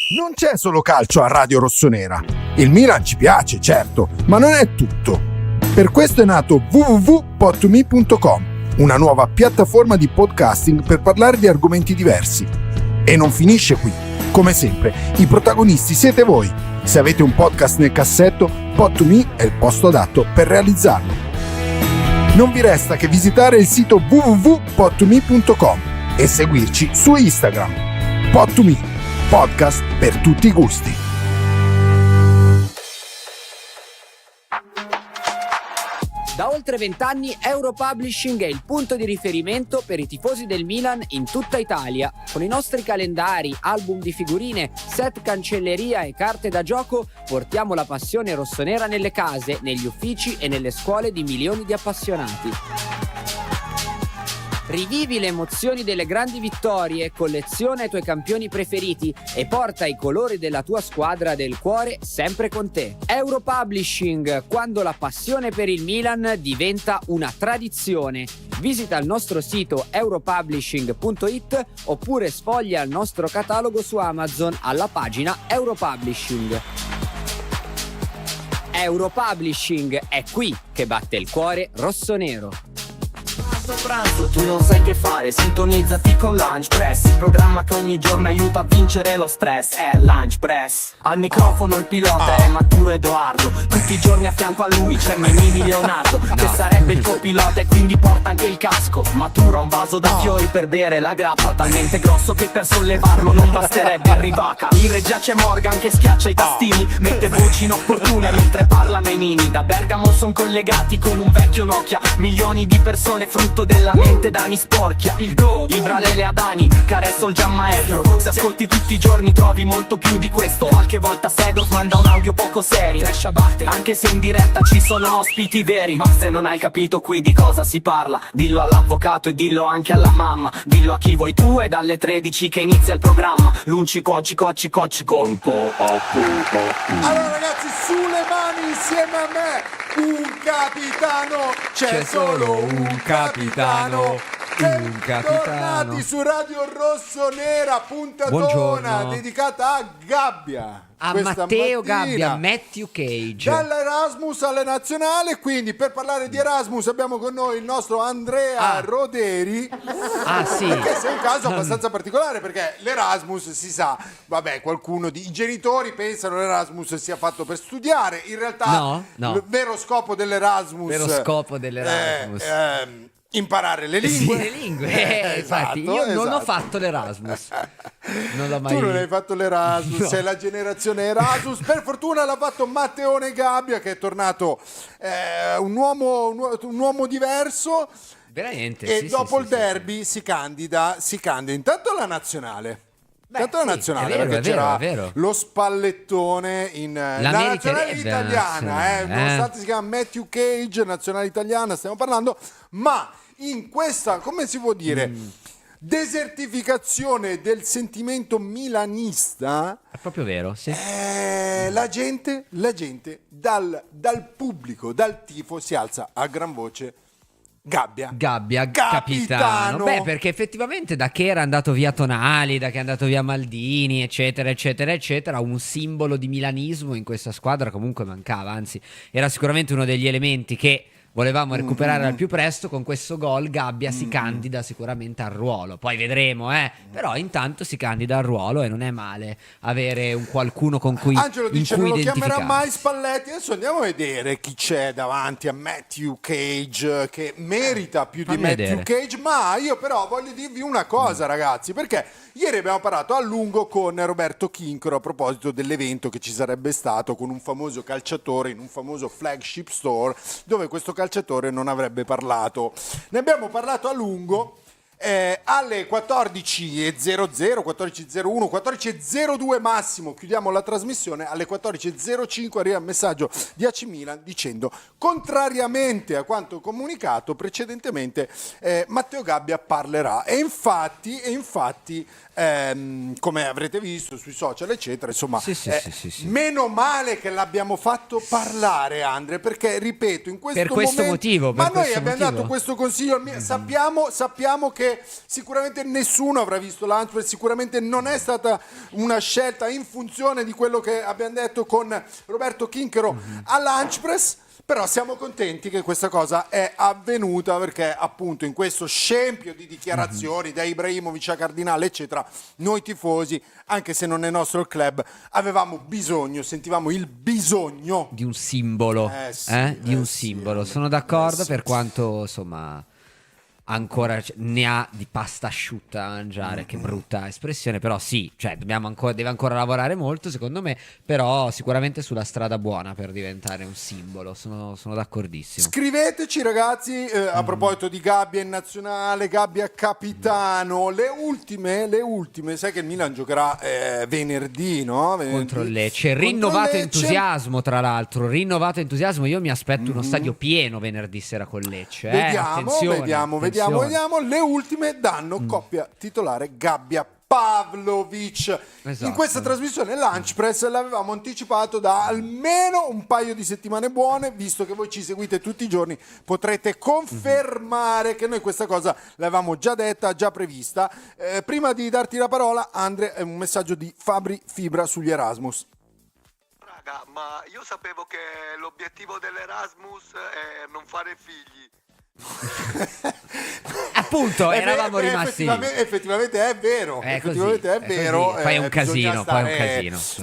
Non c'è solo calcio a Radio Rossonera. Il Milan ci piace, certo, ma non è tutto. Per questo è nato www.pod2me.com, una nuova piattaforma di podcasting per parlare di argomenti diversi. E non finisce qui. Come sempre, i protagonisti siete voi. Se avete un podcast nel cassetto, Pod2Me è il posto adatto per realizzarlo. Non vi resta che visitare il sito www.pod2me.com e seguirci su Instagram. Pod2Me, podcast per tutti i gusti. Da oltre 20 anni Europublishing è il punto di riferimento per i tifosi del Milan in tutta Italia. Con i nostri calendari, album di figurine, set cancelleria e carte da gioco portiamo la passione rossonera nelle case, negli uffici e nelle scuole di milioni di appassionati. Rivivi le emozioni delle grandi vittorie, colleziona i tuoi campioni preferiti e porta i colori della tua squadra del cuore sempre con te. Europublishing, quando la passione per il Milan diventa una tradizione. Visita il nostro sito europublishing.it oppure sfoglia il nostro catalogo su Amazon alla pagina Europublishing. Europublishing è qui che batte il cuore rossonero. Pranzo, tu non sai che fare, sintonizzati con Lunch Press, il programma che ogni giorno aiuta a vincere lo stress. È Lunch Press. Al microfono il pilota è Maturo Edoardo, tutti i giorni a fianco a lui c'è Memini Leonardo, che sarebbe il copilota e quindi porta anche il casco. Maturo ha un vaso da fiori per bere la grappa, talmente grosso che per sollevarlo non basterebbe il Rivaca. In regia c'è Morgan che schiaccia i tastini, mette voci inopportune mentre parla Memini. Da Bergamo son collegati con un vecchio Nokia, milioni di persone frutto della mente Dani sporchia. Il Go, il Bralele Adani, Caresso il Gian Maestro. Se ascolti tutti i giorni trovi molto più di questo. Qualche volta Sedos manda un audio poco serio, anche se in diretta ci sono ospiti veri. Ma se non hai capito qui di cosa si parla, dillo all'avvocato e dillo anche alla mamma. Dillo a chi vuoi tu, è dalle 13 che inizia il programma. Lunci cocci cocci cocci con Allora ragazzi, sulle mani insieme a me un capitano, c'è solo un capitano. Un capitano. Tornati su Radio Rossonera, puntatona Buongiorno. dedicata a Gabbia. A Questa Matteo mattina, Gabbia, Matthew Cage. dall'Erasmus alle nazionali. Quindi per parlare di Erasmus abbiamo con noi il nostro Andrea Roderi. Ah sì. Che è un caso abbastanza particolare, perché l'Erasmus si sa, vabbè, i genitori pensano l'Erasmus sia fatto per studiare, in realtà No. il vero scopo dell'Erasmus imparare le lingue. Sì, le lingue. Infatti, io non ho fatto l'Erasmus. Non l'ho mai. Tu non hai fatto l'Erasmus, No. sei la generazione Erasmus. Per fortuna l'ha fatto Matteone Gabbia, che è tornato un uomo diverso. Veramente. E sì, dopo sì, il sì, derby si candida intanto alla nazionale. Intanto alla sì, nazionale, è vero, perché è vero, c'era è vero. lo spallettone in La nazionale meriterebbe italiana, la nonostante si chiama Matthew Cage, nazionale italiana, stiamo parlando, ma in questa, come si può dire, desertificazione del sentimento milanista, È proprio vero, sì. la gente dal pubblico, dal tifo si alza a gran voce. Gabbia, Capitano. Beh, perché effettivamente da che era andato via Tonali, da che è andato via Maldini, eccetera, eccetera, eccetera, un simbolo di milanismo in questa squadra comunque mancava. Anzi, era sicuramente uno degli elementi che volevamo recuperare al più presto. Con questo gol Gabbia si candida sicuramente al ruolo. Poi vedremo, però intanto si candida al ruolo e non è male avere un qualcuno con cui Angelo dice non lo chiamerà identificarsi. mai Spalletti. Adesso andiamo a vedere chi c'è davanti a Matthew Cage, che merita più di Fammi Matthew vedere. Cage. Ma io però voglio dirvi una cosa, ragazzi, perché ieri abbiamo parlato a lungo con Roberto Chincro a proposito dell'evento che ci sarebbe stato con un famoso calciatore in un famoso flagship store, dove questo calciatore non avrebbe parlato. Ne abbiamo parlato a lungo. Alle 14.00, 14.01, 14.02 massimo chiudiamo la trasmissione. Alle 14.05 arriva il messaggio di AC Milan dicendo: contrariamente a quanto comunicato precedentemente, Matteo Gabbia parlerà. E infatti come avrete visto sui social eccetera, insomma, Sì. meno male che l'abbiamo fatto parlare, Andre, perché ripeto, in questo Per questo momento, motivo, ma per noi questo abbiamo motivo. dato questo consiglio sappiamo che sicuramente nessuno avrà visto Lunch Press, sicuramente non è stata una scelta in funzione di quello che abbiamo detto con Roberto Chinchero a Lunch Press. Però siamo contenti che questa cosa è avvenuta, perché appunto in questo scempio di dichiarazioni da Ibrahimovic a Cardinale eccetera, noi tifosi, anche se non è nostro il club, avevamo bisogno, sentivamo il bisogno di un simbolo, di un simbolo. Sono d'accordo, per quanto insomma ancora ne ha di pasta asciutta da mangiare, che brutta espressione, però sì, cioè deve ancora lavorare molto secondo me, però sicuramente sulla strada buona per diventare un simbolo, sono d'accordissimo. Scriveteci ragazzi, a proposito di Gabbia in nazionale, Gabbia capitano, le ultime, sai che il Milan giocherà venerdì, no? Contro il Lecce, Contro rinnovato Lecce. entusiasmo tra l'altro, io mi aspetto uno stadio pieno venerdì sera con Lecce, Vediamo. Le ultime danno coppia titolare Gabbia Pavlovic. Esatto. In questa trasmissione Lunch Press l'avevamo anticipato da almeno un paio di settimane buone, visto che voi ci seguite tutti i giorni, potrete confermare che noi questa cosa l'avevamo già detta, già prevista. Prima di darti la parola, Andre, un messaggio di Fabri Fibra sugli Erasmus. Raga, ma io sapevo che l'obiettivo dell'Erasmus è non fare figli. Appunto, eravamo rimasti effettivamente è vero, così. Poi è un casino,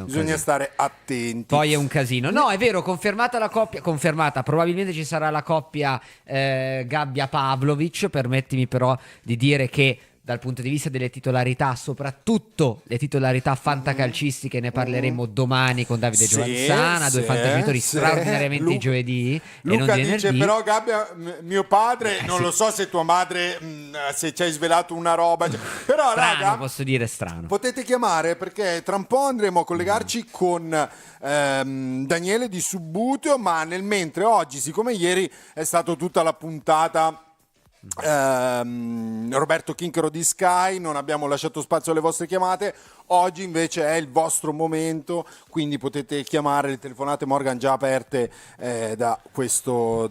bisogna stare attenti. Poi è un casino. No, è vero, confermata la coppia, probabilmente ci sarà la coppia Gabbia Pavlovic. Permettimi però di dire che dal punto di vista delle titolarità, soprattutto le titolarità fantacalcistiche, ne parleremo domani con Davide Giovanzana, due fantagiocatori straordinariamente di giovedì. Luca e non di dice venerdì. però Gabbia, mio padre, non lo so se tua madre se ci hai svelato una roba, però strano, raga, posso dire strano. potete chiamare, perché tra un po' andremo a collegarci con Daniele di Subbuteo, ma nel mentre oggi, siccome ieri è stata tutta la puntata Roberto Chinchero di Sky, non abbiamo lasciato spazio alle vostre chiamate. Oggi invece è il vostro momento, quindi potete chiamare, le telefonate Morgan già aperte da questo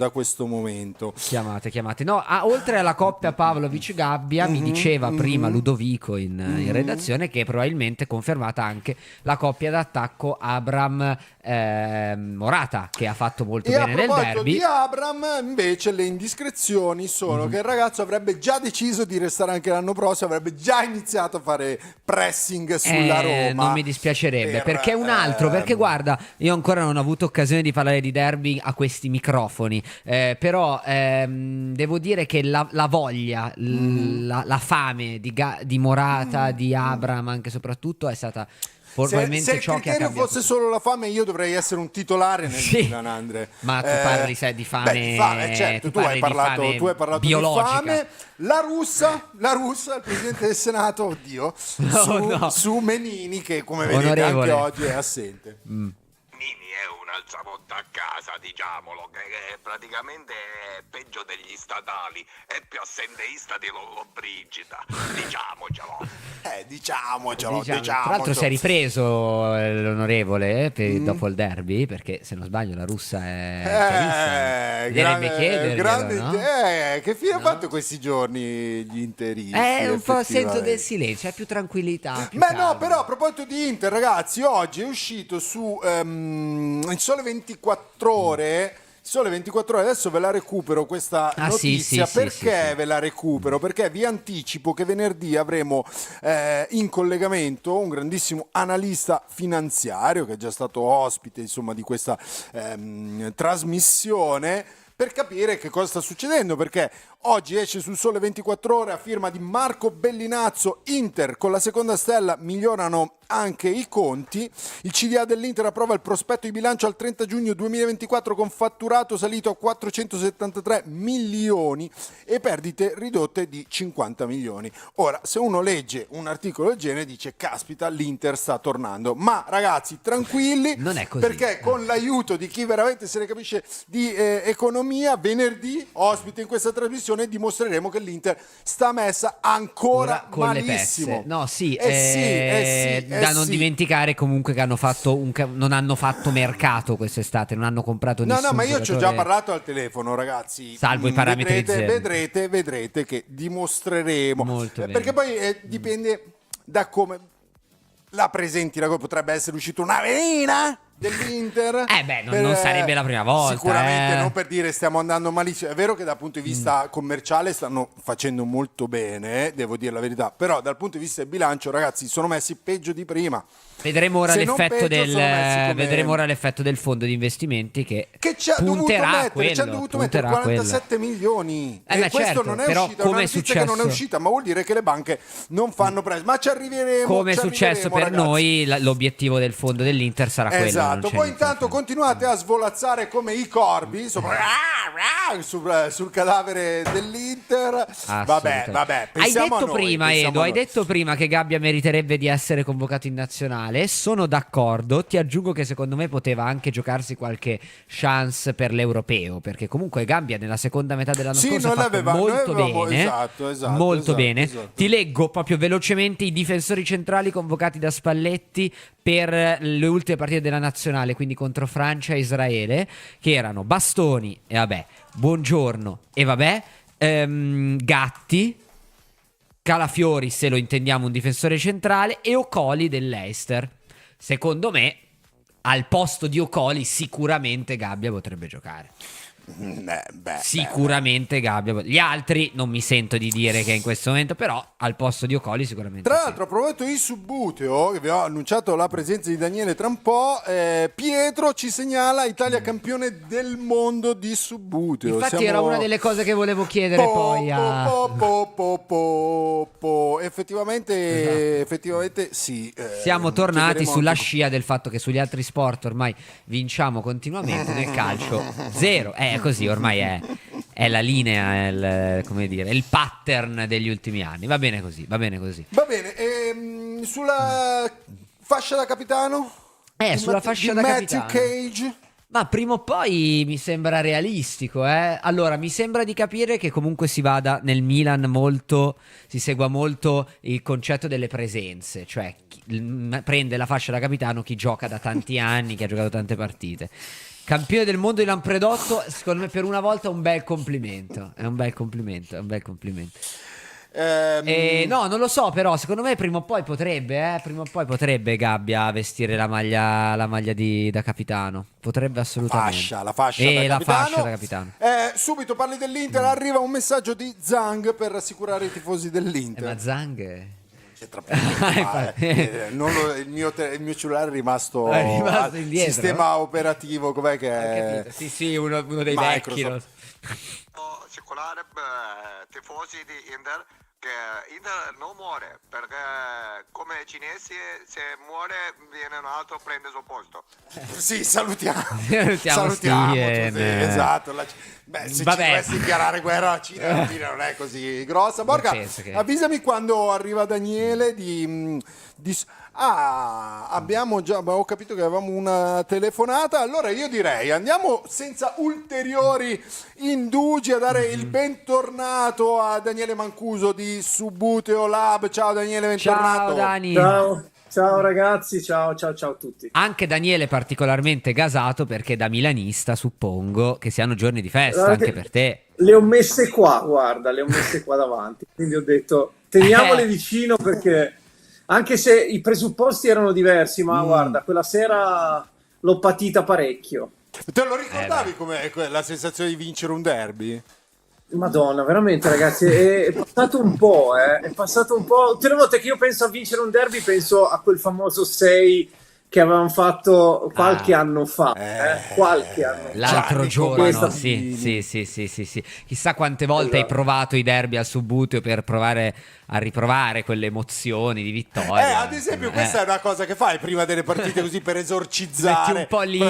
momento. Chiamate. No, oltre alla coppia Pavlovic-Gabbia, mi diceva prima Ludovico in redazione che probabilmente è confermata anche la coppia d'attacco Abram-Morata, che ha fatto molto bene nel derby. A proposito di Abram, invece, le indiscrezioni sono che il ragazzo avrebbe già deciso di restare anche l'anno prossimo, avrebbe già iniziato a fare pressing sulla Roma. Non mi dispiacerebbe, perché un altro, perché guarda, io ancora non ho avuto occasione di parlare di derby a questi microfoni, però devo dire che la voglia, la fame di Morata, di Abram anche soprattutto è stata probabilmente se il ciò che ha criterio cambiato. fosse solo la fame, io dovrei essere un titolare nel Milan, Andre. Ma tu parli di fame, certo, tu hai parlato biologica. di fame. La russa, il presidente del Senato, oddio, su Menini, che come vedete Onorevole. anche oggi è assente. Nini è un'altra volta a casa, diciamolo, che praticamente è peggio degli statali, è più assenteista di Lollobrigida, diciamocelo. Diciamocelo. Tra l'altro si è ripreso l'onorevole dopo il derby, perché se non sbaglio la russa è grande, no? Che fine ha fatto questi giorni gli interisti? Un po' sento del silenzio, c'è più tranquillità, più Beh calma. no, però a proposito di Inter, ragazzi, oggi è uscito su il Sole 24 Ore. Sole 24 Ore, adesso ve la recupero questa notizia. Perché ve la recupero? Perché vi anticipo che venerdì avremo in collegamento un grandissimo analista finanziario che è già stato ospite, insomma, di questa trasmissione, per capire che cosa sta succedendo, perché oggi esce sul Sole 24 Ore a firma di Marco Bellinazzo: Inter con la seconda stella migliorano anche i conti. Il CDA dell'Inter approva il prospetto di bilancio al 30 giugno 2024 con fatturato salito a 473 milioni e perdite ridotte di 50 milioni. Ora, se uno legge un articolo del genere dice caspita, l'Inter sta tornando, ma ragazzi tranquilli, non è così, perché con l'aiuto di chi veramente se ne capisce di economia, venerdì ospite in questa trasmissione trasmissione dimostreremo che l'Inter sta messa ancora Ora con le malissimo. pezze. No, sì, da non dimenticare comunque che non hanno fatto mercato quest'estate, non hanno comprato No, nessun ma io ci ho già giocatore. parlato al telefono, ragazzi. Salvo i parametri zero. Vedrete che dimostreremo. Molto bene. Perché poi dipende da come la presenti. Potrebbe essere uscita una velina dell'Inter. Non sarebbe la prima volta. Sicuramente non per dire stiamo andando malissimo. È vero che dal punto di vista commerciale stanno facendo molto bene, devo dire la verità. Però dal punto di vista del bilancio, ragazzi, sono messi peggio di prima. Vedremo ora Se non l'effetto peggio, sono messi come- vedremo ora l'effetto del fondo di investimenti che Ci ha dovuto punterà a mettere, ci ha quello, dovuto mettere punterà a quello. 47 milioni. Ma E questo certo, non è però uscito, è una come è notizia che non è successo- uscita, ma vuol dire che le banche non fanno presto. Ma ci arriveremo. come è ci successo arriveremo, per ragazzi. noi, l'obiettivo del fondo dell'Inter sarà quello. non Esatto, c'è poi niente intanto da fare. continuate a svolazzare come i corvi sul cadavere dell'Inter. Assolutamente. Vabbè, Hai pensiamo a detto noi, prima, pensiamo Edo, a hai noi. detto prima che Gabbia meriterebbe di essere convocato in nazionale. Sono d'accordo. Ti aggiungo che secondo me poteva anche giocarsi qualche chance per l'europeo, perché comunque Gabbia nella seconda metà dell'anno Sì, scorso ha noi fatto noi molto avevamo- bene. esatto, molto esatto, bene. esatto. Ti leggo proprio velocemente i difensori centrali convocati da Spalletti per le ultime partite della nazionale, quindi contro Francia e Israele, che erano Bastoni e vabbè, Buongiorno e vabbè, Gatti, Calafiori, se lo intendiamo un difensore centrale, e Ocoli dell'Leicester. Secondo me, al posto di Ocoli sicuramente Gabbia potrebbe giocare. Sicuramente Gabbia. Gli altri non mi sento di dire che in questo momento, però al posto di Ocoli sicuramente Tra sì. l'altro, a proposito di Subbuteo, che vi ho annunciato la presenza di Daniele tra un po', Pietro ci segnala Italia campione del mondo di Subbuteo. Infatti era una delle cose che volevo chiedere poi a... Effettivamente sì. Siamo tornati chiederemo sulla anche- scia del fatto che sugli altri sport ormai vinciamo continuamente, nel calcio zero. È così, ormai è la linea, è come dire, è il pattern degli ultimi anni. Va bene così, va bene così. Va bene, sulla fascia da capitano? Sulla fascia di da Matthew capitano. Cage? Ma prima o poi mi sembra realistico, eh? Allora, mi sembra di capire che comunque si vada nel Milan si segua molto il concetto delle presenze, cioè prende la fascia da capitano chi gioca da tanti anni, chi ha giocato tante partite. Campione del mondo di Lampredotto, secondo me per una volta è un bel complimento, è un bel complimento. No, non lo so, però secondo me prima o poi potrebbe Gabbia vestire la maglia da capitano. Potrebbe assolutamente. La fascia da la capitano. fascia da capitano. Subito parli dell'Inter, arriva un messaggio di Zhang per rassicurare i tifosi dell'Inter. Ma Zhang C'entra poco, il mio cellulare è rimasto al indietro. sistema operativo, com'è che è? Sì, uno dei vecchi. Microsoft. Circolare tifosi di Inter che Inter non muore perché come cinesi se muore viene un altro prende il suo posto. Sì, salutiamo Steven. tutti, esatto. Se Vabbè. ci dovessi dichiarare guerra alla Cina, alla fine non è così grossa. Borca, penso che- avvisami quando arriva Daniele ho capito che avevamo una telefonata. Allora io direi andiamo senza ulteriori indugi a dare il bentornato a Daniele Mancuso di Subbuteo Lab. Ciao Daniele, bentornato. Ciao Dani. Ciao ragazzi, ciao a tutti. Anche Daniele particolarmente gasato perché da milanista suppongo che siano giorni di festa Guarda anche che- per te. Le ho messe qua, guarda, le ho messe qua davanti. Quindi ho detto, teniamole vicino perché anche se i presupposti erano diversi, ma guarda, quella sera l'ho patita parecchio. Te lo ricordavi come la sensazione di vincere un derby? Madonna, veramente ragazzi, è passato un po', è passato un po'. Tutte le volte che io penso a vincere un derby penso a quel famoso 6 che avevamo fatto qualche anno fa, qualche anno fa. L'altro Gianni, giorno, questa- sì. Chissà quante volte hai provato i derby al Subbuteo per provare a riprovare quelle emozioni di vittoria. Ad esempio, questa è una cosa che fai prima delle partite così per esorcizzare. Metti un po' lì.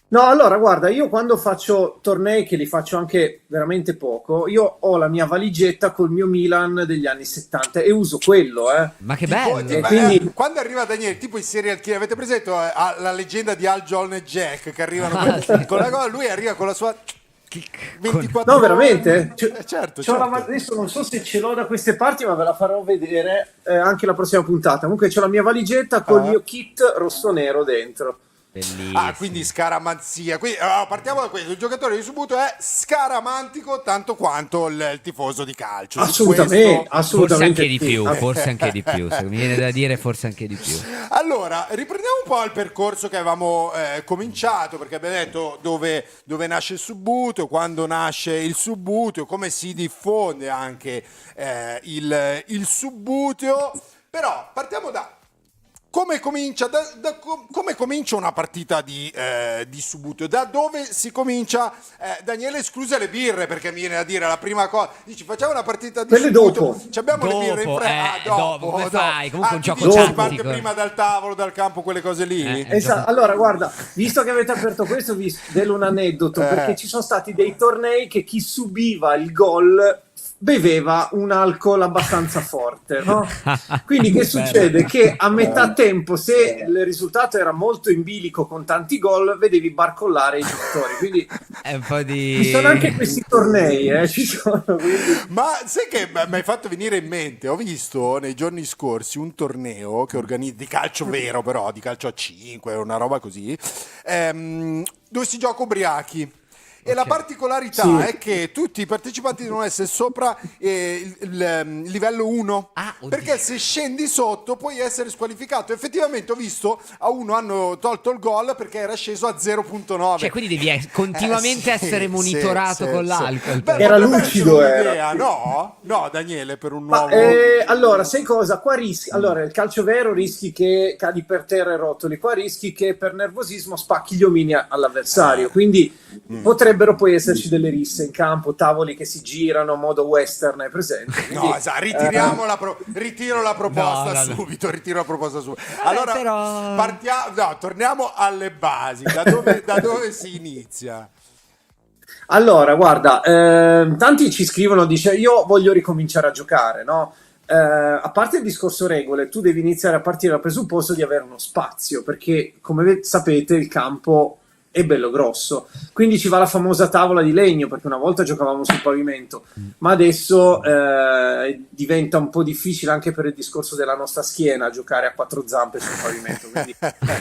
No, allora guarda, io quando faccio tornei, che li faccio anche veramente poco, io ho la mia valigetta col mio Milan degli anni 70 e uso quello, Ma che Tipo, bello! quindi- quando arriva Daniele, tipo i serial killer, avete presente la leggenda di Al, John e Jack che arrivano con la cosa, lui arriva con la sua 24 No, veramente? certo, C'ho certo. adesso non so se ce l'ho da queste parti, ma ve la farò vedere anche la prossima puntata. Comunque c'ho la mia valigetta con il mio kit rosso-nero dentro. Bellissimo. Ah, quindi scaramanzia. Quindi, partiamo da questo. Il giocatore di Subbuteo è scaramantico tanto quanto il tifoso di calcio. Su Assolutamente, questo- Forse anche assolutamente di sì. più, forse anche di più. Se mi viene da dire, forse anche di più. Allora, riprendiamo un po' il percorso che avevamo cominciato, perché abbiamo detto dove nasce il Subbuteo, quando nasce il Subbuteo, come si diffonde anche il Subbuteo. Però partiamo da come comincia, come comincia una partita di Subbuteo? Da dove si comincia? Daniele, escluse le birre, perché mi viene a dire la prima cosa. Dici, facciamo una partita di Quelle Subbuteo. dopo. Ci abbiamo le birre in fretta. dopo, come fai? Comunque un tu gioco dici, si tattico. parte prima dal tavolo, dal campo, quelle cose lì? Esatto. Allora, guarda, visto che avete aperto questo, vi svelo un aneddoto, perché ci sono stati dei tornei che chi subiva il gol beveva un alcol abbastanza forte, no? Quindi che succede? Che a metà tempo, se il risultato era molto in bilico con tanti gol, vedevi barcollare i giocatori. Quindi È un po' di... ci sono anche questi tornei, ci sono, quindi... Ma sai che mi hai fatto venire in mente? Ho visto nei giorni scorsi un torneo che organizza di calcio vero, però di calcio a 5, una roba così, dove si gioca ubriachi. E la particolarità Sì. è che tutti i partecipanti devono essere sopra il livello 1, Ah, oddio. perché se scendi sotto puoi essere squalificato. Effettivamente ho visto a uno hanno tolto il gol perché era sceso a 0.9. Cioè, quindi devi continuamente sì, essere monitorato sì, con sì. l'alcol. Beh, Era potrebbe lucido, essere era. un'idea, no? No, Daniele, per un Ma, nuovo... allora, sai cosa? Qua rischi, allora, il calcio vero rischi che cadi per terra e rotoli, qua rischi che per nervosismo spacchi gli omini all'avversario, quindi potrebbero poi esserci delle risse in campo, tavoli che si girano, modo western, è presente? Quindi, No, esatto, ritiro la proposta No, no, no. subito, ritiro la proposta subito. Vabbè, Allora, però- torniamo alle basi, da dove si inizia? Allora, guarda, tanti ci scrivono, dice io voglio ricominciare a giocare, no? A parte il discorso regole, tu devi iniziare a partire dal presupposto di avere uno spazio, perché come sapete il campo è bello grosso, quindi ci va la famosa tavola di legno, perché una volta giocavamo sul pavimento, ma adesso diventa un po' difficile anche per il discorso della nostra schiena giocare a quattro zampe sul pavimento, quindi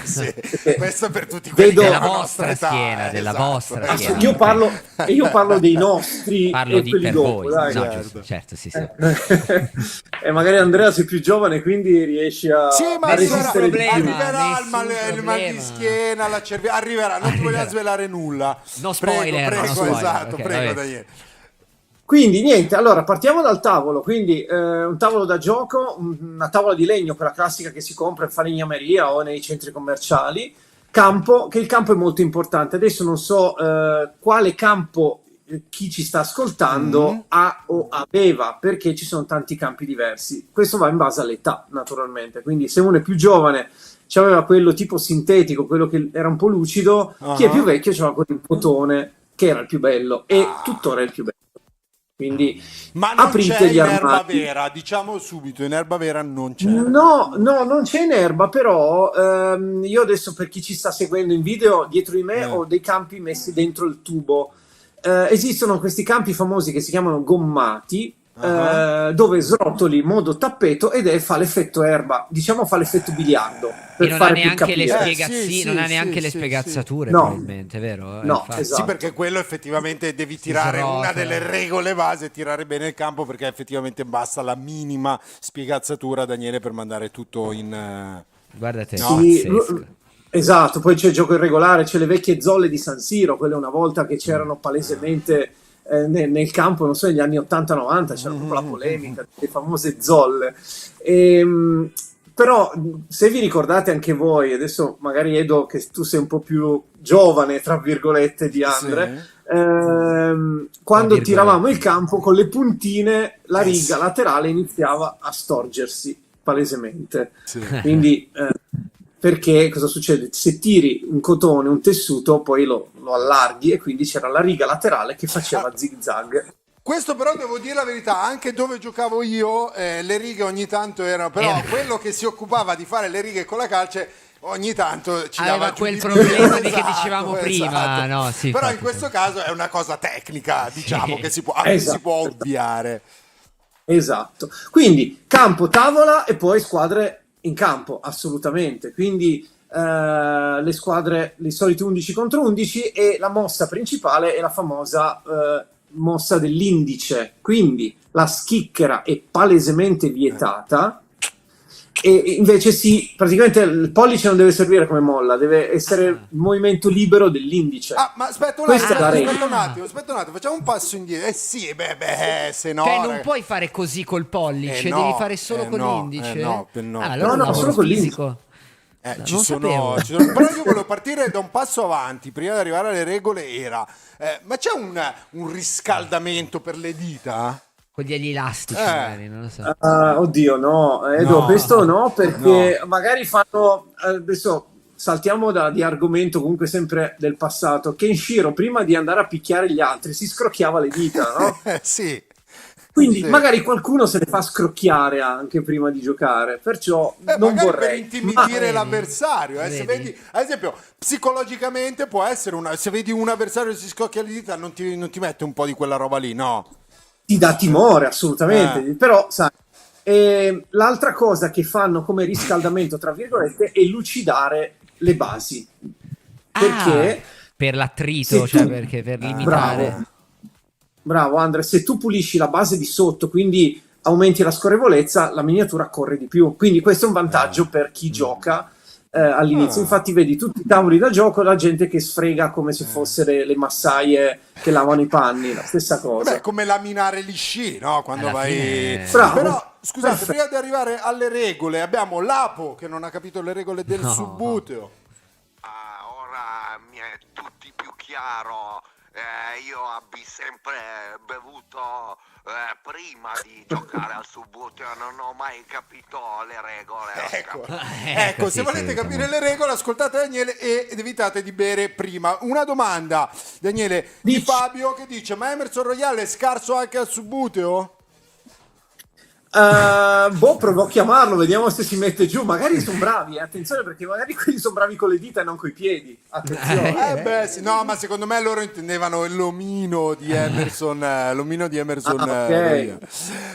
Sì, questo per tutti quelli Vedo- che Della hanno la vostra nostra età, schiena, della esatto. vostra schiena. io parlo dei nostri Parlo e di quelli per dopo, voi. dai. No, certo. giusto, certo, sì, sì. E magari Andrea sei più giovane, quindi riesci a, Sì, ma a nessun resistere di problema. più. arriverà il mal Nessun di problema. schiena, la arriverà, non ti voglio svelare nulla. No spoiler, prego, no spoiler, esatto, ok, prego vabbè. Daniele. Quindi niente, allora partiamo dal tavolo, quindi un tavolo da gioco, una tavola di legno, quella classica che si compra in falegnameria o nei centri commerciali, campo, che il campo è molto importante. Adesso non so quale campo chi ci sta ascoltando ha o aveva, perché ci sono tanti campi diversi. Questo va in base all'età, naturalmente, quindi se uno è più giovane c'aveva quello tipo sintetico, quello che era un po' lucido, chi è più vecchio c'aveva quello in cotone, che era il più bello, e tuttora è il più bello. Quindi Ma non aprite c'è gli in erba armadi. vera, diciamo subito, in erba vera non c'è. No, non c'è in erba, però io adesso per chi ci sta seguendo in video, dietro di me ho dei campi messi dentro il tubo. Esistono questi campi famosi che si chiamano gommati, dove srotoli in modo tappeto fa l'effetto erba, diciamo fa l'effetto biliardo, E per non ha fare più neanche le capire. spiegazioni, sì, non ha sì, neanche le sì, spiegazzature, No. probabilmente, vero? No, Infatti. esatto. Sì, perché quello effettivamente devi tirare srotola. una delle regole base, tirare bene il campo, perché effettivamente basta la minima spiegazzatura, Daniele, per mandare tutto in... Guarda te, No. Sì, pazzesco. esatto, poi c'è il gioco irregolare, c'è le vecchie zolle di San Siro, quelle una volta che c'erano palesemente nel campo, non so, negli anni 80-90 c'era proprio la polemica delle famose zolle. Però se vi ricordate anche voi, adesso magari Edo che tu sei un po' più giovane, tra virgolette, di Andre, quando tiravamo il campo con le puntine, la riga laterale iniziava a storgersi palesemente. Sì. Quindi perché cosa succede? Se tiri un cotone, un tessuto, poi lo allarghi e quindi c'era la riga laterale che faceva zig zag. Questo però devo dire la verità, anche dove giocavo io le righe ogni tanto erano, però quello che si occupava di fare le righe con la calce ogni tanto ci aveva dava giù quel di problema più. di che dicevamo prima, no, sì, Però in infatti, questo caso è una cosa tecnica, diciamo, Sì. che si può, a cui si Esatto, può esatto. ovviare. Esatto. Quindi campo, tavola e poi squadre in campo, assolutamente. Quindi le squadre, i soliti 11 contro 11 e la mossa principale è la famosa mossa dell'indice. Quindi la schicchera è palesemente vietata e invece praticamente il pollice non deve servire come molla, deve essere il movimento libero dell'indice. Ah, ma aspetta un Questa attimo, è la regola. aspetta un attimo, facciamo un passo indietro. Sì, se no... Cioè non puoi fare così col pollice, no, devi fare solo con no, l'indice. no. Ah, allora No, un no, lavoro solo con fisico. Ci Non sono, sapevo. però io volevo partire da un passo avanti, prima di arrivare alle regole ma c'è un riscaldamento per le dita? Con gli elastici magari, non lo so. Oddio, no, Edo, No, questo no, perché no. magari fanno adesso saltiamo di argomento comunque sempre del passato. Kenshiro prima di andare a picchiare gli altri si scrocchiava le dita, no? Sì. Quindi Sì. magari qualcuno se le fa scrocchiare anche prima di giocare, perciò non magari vorrei. per intimidire vedi? l'avversario, se Vedi? vedi, ad esempio, psicologicamente può essere se vedi un avversario che si scocchia le dita, non ti mette un po' di quella roba lì, no? Ti dà timore, assolutamente. Eh. Però, sai, l'altra cosa che fanno come riscaldamento, tra virgolette, è lucidare le basi. Perché per l'attrito, se cioè tu- perché per limitare. Bravo Andre, se tu pulisci la base di sotto, quindi aumenti la scorrevolezza, la miniatura corre di più. Quindi questo è un vantaggio per chi gioca all'inizio. Infatti vedi tutti i tavoli da gioco, la gente che sfrega come se fossero le massaie che lavano i panni, la stessa cosa. Beh, come laminare gli sci, no? Quando Alla vai... fine- Bravo. Però, scusate, Perfetto. prima di arrivare alle regole, abbiamo Lapo che non ha capito le regole del No. subbuteo. Ora mi è tutti più chiaro. Io abbi sempre bevuto prima di giocare al subbuteo, non ho mai capito le regole. Ecco, sì, se volete sì, capire siamo- le regole, ascoltate Daniele ed evitate di bere prima. Una domanda, Daniele, di Dici. Fabio che dice: ma Emerson Royale è scarso anche al subbuteo? Provo a chiamarlo, vediamo se si mette giù. Magari sono bravi, attenzione, perché magari quelli sono bravi con le dita e non coi piedi. Attenzione. Beh, sì, no, ma secondo me loro intendevano l'omino di Emerson, ok. Royale.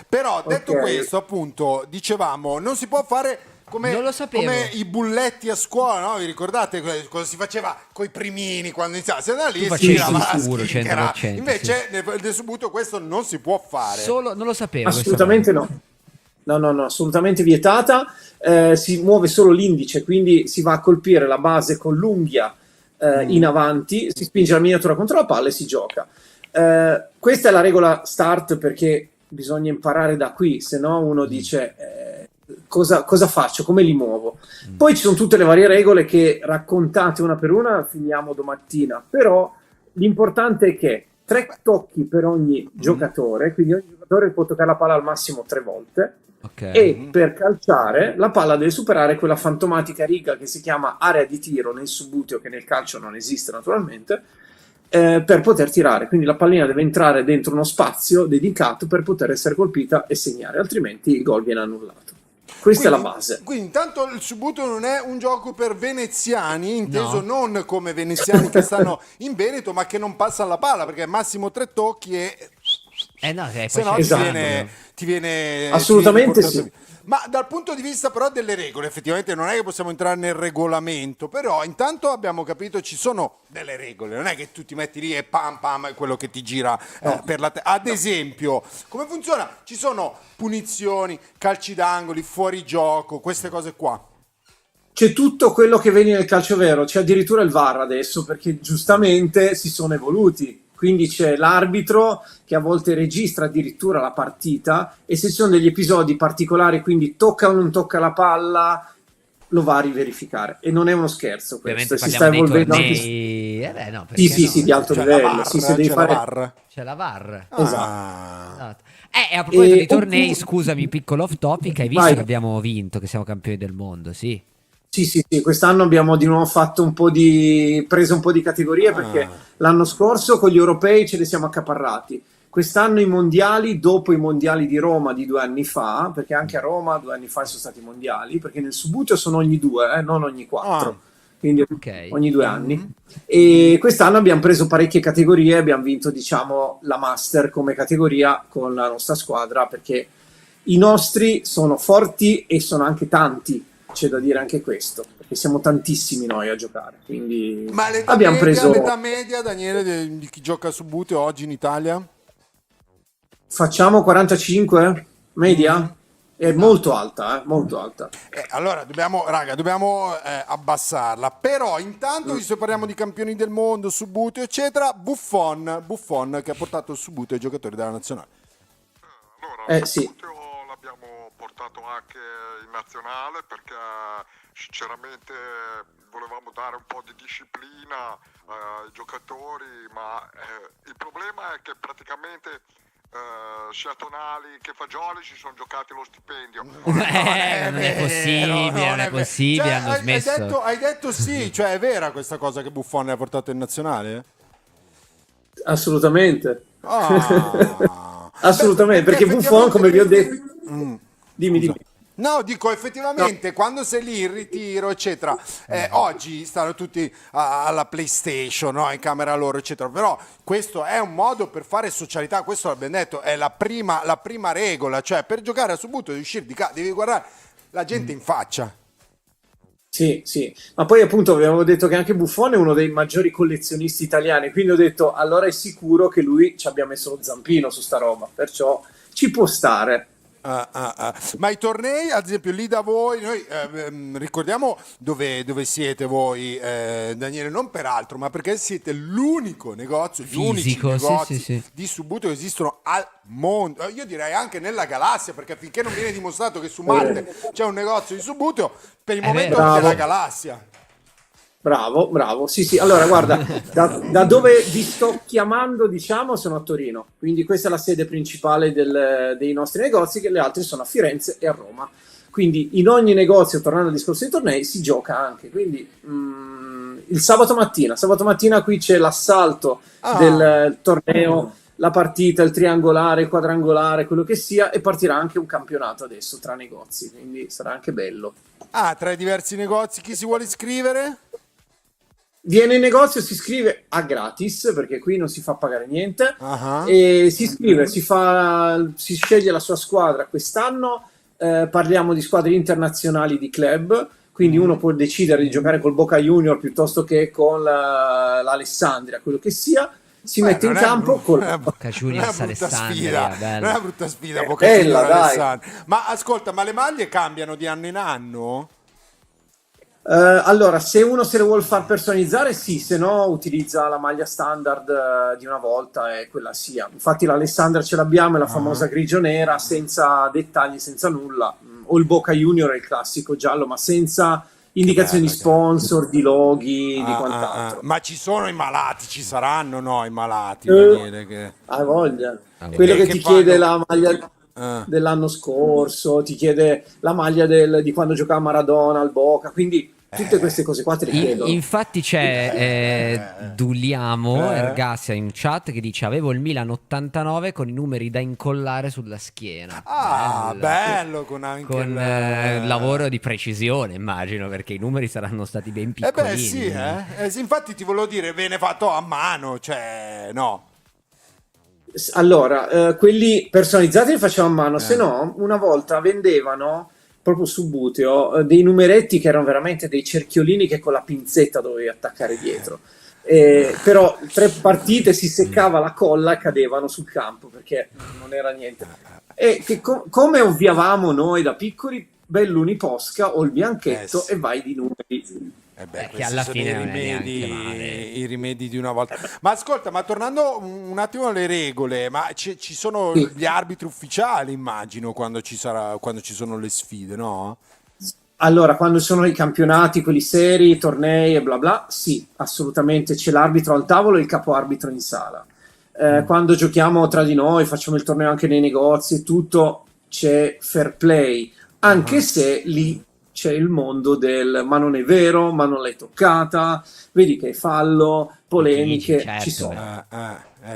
Però, detto Ok. questo, appunto, dicevamo, non si può fare come, Non lo sapevo. come i bulletti a scuola, no? Vi ricordate cosa si faceva coi primini quando iniziava? Se andava lì Tu e si facevi tirava la sicuro, schicchera. 100%, Invece nel subbuteo questo non si può fare. Solo, non lo sapevo. Assolutamente no. No, assolutamente vietata. Si muove solo l'indice, quindi si va a colpire la base con l'unghia in avanti, si spinge la miniatura contro la palla e si gioca. Questa è la regola start perché bisogna imparare da qui, se no uno dice cosa faccio, come li muovo. Poi ci sono tutte le varie regole che raccontate una per una, finiamo domattina, però l'importante è che 3 tocchi per ogni giocatore, quindi ogni giocatore può toccare la palla al massimo 3 volte. Ok. E per calciare la palla deve superare quella fantomatica riga che si chiama area di tiro nel subbuteo, che nel calcio non esiste naturalmente, per poter tirare. Quindi la pallina deve entrare dentro uno spazio dedicato per poter essere colpita e segnare, altrimenti il gol viene annullato. Questa è la base. Quindi intanto il subbuteo non è un gioco per veneziani, inteso No. non come veneziani che stanno in Veneto, ma che non passano la palla, perché massimo 3 tocchi e No, poi se no c'è- Esatto. ti viene Assolutamente ti viene portato sì. via. Ma dal punto di vista però delle regole, effettivamente non è che possiamo entrare nel regolamento, però intanto abbiamo capito ci sono delle regole, non è che tu ti metti lì e pam pam è quello che ti gira per la Ad esempio, come funziona? Ci sono punizioni, calci d'angoli, fuorigioco, queste cose qua. C'è tutto quello che vedi nel calcio vero, c'è addirittura il VAR adesso, perché giustamente si sono evoluti. Quindi c'è l'arbitro che a volte registra addirittura la partita e se ci sono degli episodi particolari, quindi tocca o non tocca la palla, lo va a riverificare. E non è uno scherzo questo, Ovviamente si sta parliamo dei evolvendo anche... tornei. Beh, no, Sì, perché sì, no? sì, di alto C'è la livello. VAR, Sì, se devi c'è fare... la VAR. C'è la VAR. Esatto. Ah. Esatto. E a proposito di oppure- tornei, scusami, piccolo off topic, hai visto Vai. che abbiamo vinto, che siamo campioni del mondo, sì. Sì, quest'anno abbiamo di nuovo fatto preso un po' di categorie perché l'anno scorso con gli europei ce li siamo accaparrati. quest'anno i mondiali, dopo i mondiali di Roma di 2 anni fa, perché anche a Roma 2 anni fa sono stati i mondiali, perché nel Subbuteo sono ogni 2, non ogni 4, quindi Ok. ogni 2 anni. E quest'anno abbiamo preso parecchie categorie, abbiamo vinto, diciamo, la Master come categoria con la nostra squadra, perché i nostri sono forti e sono anche tanti, c'è da dire anche questo, perché siamo tantissimi noi a giocare, quindi Ma abbiamo preso... l'età media, Daniele, di chi gioca su Bute oggi in Italia? Facciamo 45 media? È molto alta, molto alta. Allora dobbiamo abbassarla. Però intanto, visto che parliamo di campioni del mondo, Subbuteo, eccetera, Buffon che ha portato il Subbuteo ai giocatori della nazionale. Allora, Sì. Subbuteo l'abbiamo portato anche in nazionale perché sinceramente volevamo dare un po' di disciplina ai giocatori, ma il problema è che praticamente sia Tonali che Fagioli si sono giocati lo stipendio. Non è possibile, non è possibile, Cioè, hanno smesso. hai detto sì, cioè è vera questa cosa che Buffon ha portato in nazionale? Assolutamente. Ah. Assolutamente, perché Buffon, come vi ho detto... Dimmi. No, dico effettivamente quando sei lì in ritiro eccetera, oggi stanno tutti alla PlayStation, no? In camera loro eccetera, però questo è un modo per fare socialità, questo l'abbiamo detto, è la prima regola, cioè per giocare a Subbuteo devi uscire di casa, devi guardare la gente in faccia. Sì, ma poi appunto avevo detto che anche Buffon è uno dei maggiori collezionisti italiani, quindi ho detto allora è sicuro che lui ci abbia messo lo zampino su sta roba, perciò ci può stare. Ma i tornei, ad esempio, lì da voi, noi ricordiamo dove siete voi, Daniele, non per altro, ma perché siete l'unico negozio, gli unici Fisico, negozi sì. di Subbuteo che esistono al mondo. Io direi anche nella galassia, perché finché non viene dimostrato che su Marte c'è un negozio di Subbuteo, per il momento vero. nella Bravo. galassia. Bravo, sì, allora guarda, da dove vi sto chiamando, diciamo, sono a Torino, quindi questa è la sede principale dei nostri negozi, che le altre sono a Firenze e a Roma, quindi in ogni negozio, tornando al discorso dei tornei, si gioca anche, quindi il sabato mattina qui c'è l'assalto del torneo, la partita, il triangolare, il quadrangolare, quello che sia, e partirà anche un campionato adesso tra negozi, quindi sarà anche bello. Tra i diversi negozi, chi si vuole iscrivere? Viene in negozio, si iscrive a gratis, perché qui non si fa pagare niente, Ah. e si iscrive, si sceglie la sua squadra. Quest'anno parliamo di squadre internazionali di club, quindi uno può decidere di giocare col Boca Junior piuttosto che con l'Alessandria, quello che sia, si mette in campo col... Boca Juniors Alessandria, Non è bello. una brutta sfida, Boca bella, Juniors dai. Alessandria. Ma ascolta, ma le maglie cambiano di anno in anno? Allora, se uno se le vuole far personalizzare, sì, se no utilizza la maglia standard di una volta e quella sia. Infatti l'Alessandra ce l'abbiamo, è la famosa grigio-nera, senza dettagli, senza nulla. O il Boca Junior è il classico giallo, ma senza indicazioni di sponsor, di loghi, di quant'altro. Ma ci sono i malati, ci saranno, no, i malati, Daniele, che... Hai voglia. voglia. Quello che Che ti fanno? chiede la maglia dell'anno scorso, ti chiede la maglia di quando giocava Maradona al Boca, quindi tutte queste cose qua te le chiedono. Infatti c'è Duliamo Ergassia in chat che dice avevo il Milan 89 con i numeri da incollare sulla schiena. bello, con anche Con il lavoro di precisione, immagino, perché i numeri saranno stati ben piccolini. sì, sì, infatti ti volevo dire, viene fatto a mano, cioè, no. Allora, quelli personalizzati li facevamo a mano, se no una volta vendevano proprio su Buteo dei numeretti che erano veramente dei cerchiolini che con la pinzetta dovevi attaccare dietro. Però 3 partite si seccava la colla e cadevano sul campo perché non era niente. E che come ovviavamo noi da piccoli, bell'uniposca o il bianchetto Sì. e vai di numeri. che Questi alla sono fine non è neanche male. i rimedi di una volta. Ma ascolta, ma tornando un attimo alle regole, ma ci sono Sì. gli arbitri ufficiali, immagino, quando ci sono le sfide, no? Allora, quando sono i campionati, quelli seri, tornei e bla bla, sì, assolutamente c'è l'arbitro al tavolo e il capo arbitro in sala. Quando giochiamo tra di noi, facciamo il torneo anche nei negozi e tutto, c'è fair play, anche se lì c'è il mondo del ma non è vero, ma non l'hai toccata, vedi che è fallo, polemiche, Certo, ci sono.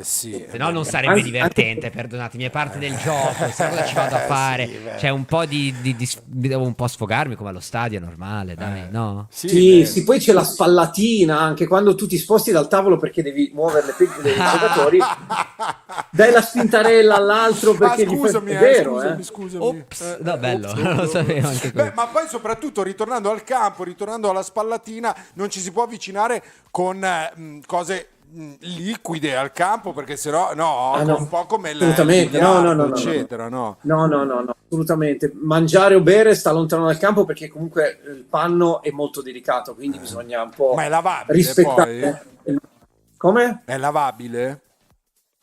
sì. Se no non sarebbe Anche- divertente, perdonatemi, è parte del gioco, sai cosa ci vado a fare? Sì, beh. Cioè un po' devo un po' sfogarmi come allo stadio, è normale, dai, no? Sì, beh. sì, poi c'è la spallatina anche quando tu ti sposti dal tavolo perché devi muovere le peghe dei giocatori. Dai la spintarella all'altro perché gli fai... scusami, È vero, scusami. Ops, no, bello, non lo sapevo anche Beh, questo. ma poi soprattutto ritornando al campo, ritornando alla spallatina, non ci si può avvicinare con cose liquide al campo perché sennò Ah, no, un po' come il assolutamente, no, no, biliardo, no, no, eccetera, no? no, assolutamente. Mangiare o bere sta lontano dal campo perché comunque il panno è molto delicato, quindi bisogna un po' Ma è lavabile rispettare. Come? È lavabile?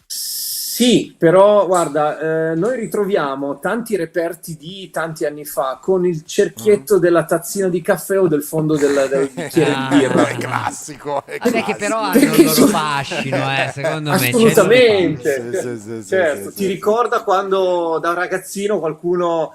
Sì, però guarda, noi ritroviamo tanti reperti di tanti anni fa con il cerchietto della tazzina di caffè o del fondo del bicchiere di birra. È classico, è Vabbè, che classico. però hanno il Perché loro sono- fascino, secondo me. Assolutamente, Sì, certo, sì, ti sì. ricorda quando da ragazzino qualcuno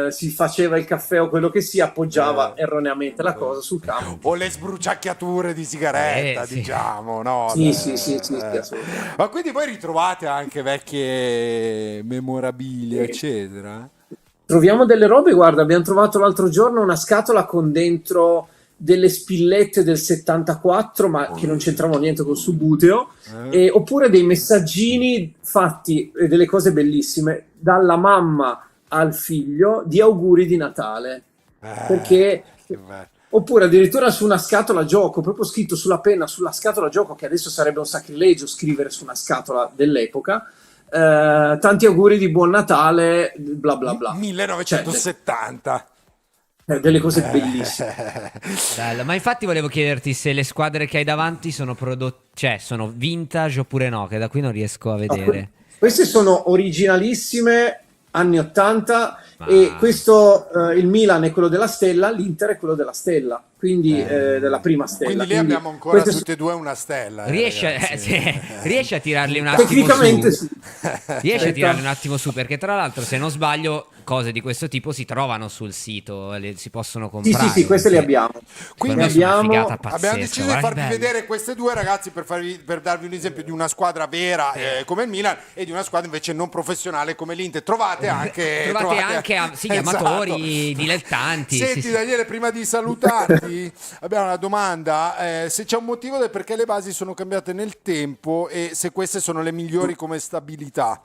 si faceva il caffè o quello che sia, appoggiava erroneamente la cosa sul campo. O le sbruciacchiature di sigaretta, Sì. diciamo, no? Sì, sì, assolutamente. Ma quindi voi ritrovate anche vecchie memorabilia, Sì. eccetera? Troviamo delle robe, guarda, abbiamo trovato l'altro giorno una scatola con dentro delle spillette del 74, ma che non c'entravano niente col Subbuteo, oppure dei messaggini fatti, delle cose bellissime, dalla mamma al figlio di auguri di Natale. Perché... Che bello. Oppure addirittura su una scatola gioco, proprio scritto sulla penna, sulla scatola gioco, che adesso sarebbe un sacrilegio scrivere su una scatola dell'epoca. Tanti auguri di buon Natale, bla bla bla. 1970. Delle cose bellissime. Bello. Ma infatti volevo chiederti se le squadre che hai davanti sono prodotte, cioè sono vintage oppure no, che da qui non riesco a vedere. Queste sono originalissime, anni 80, Ma- e questo, il Milan è quello della stella, l'Inter è quello della stella, quindi della prima stella. Quindi lì abbiamo ancora queste tutte e due una stella. Riesci a tirarli un attimo tecnicamente su? sì. Riesci a Aspetta. tirarli un attimo su? Perché tra l'altro, se non sbaglio, cose di questo tipo si trovano sul sito, si possono Sì, comprare. sì, queste le abbiamo. Quindi Quindi sono una abbiamo- figata pazzesca. Abbiamo deciso di guarda che farvi bello. vedere queste due, ragazzi, per darvi un esempio di una squadra vera come il Milan e di una squadra invece non professionale come l'Inter. Trovate anche Sì, gli amatori dilettanti. Senti, sì. Daniele, prima di salutarti, abbiamo una domanda. Se c'è un motivo del perché le basi sono cambiate nel tempo e se queste sono le migliori come stabilità.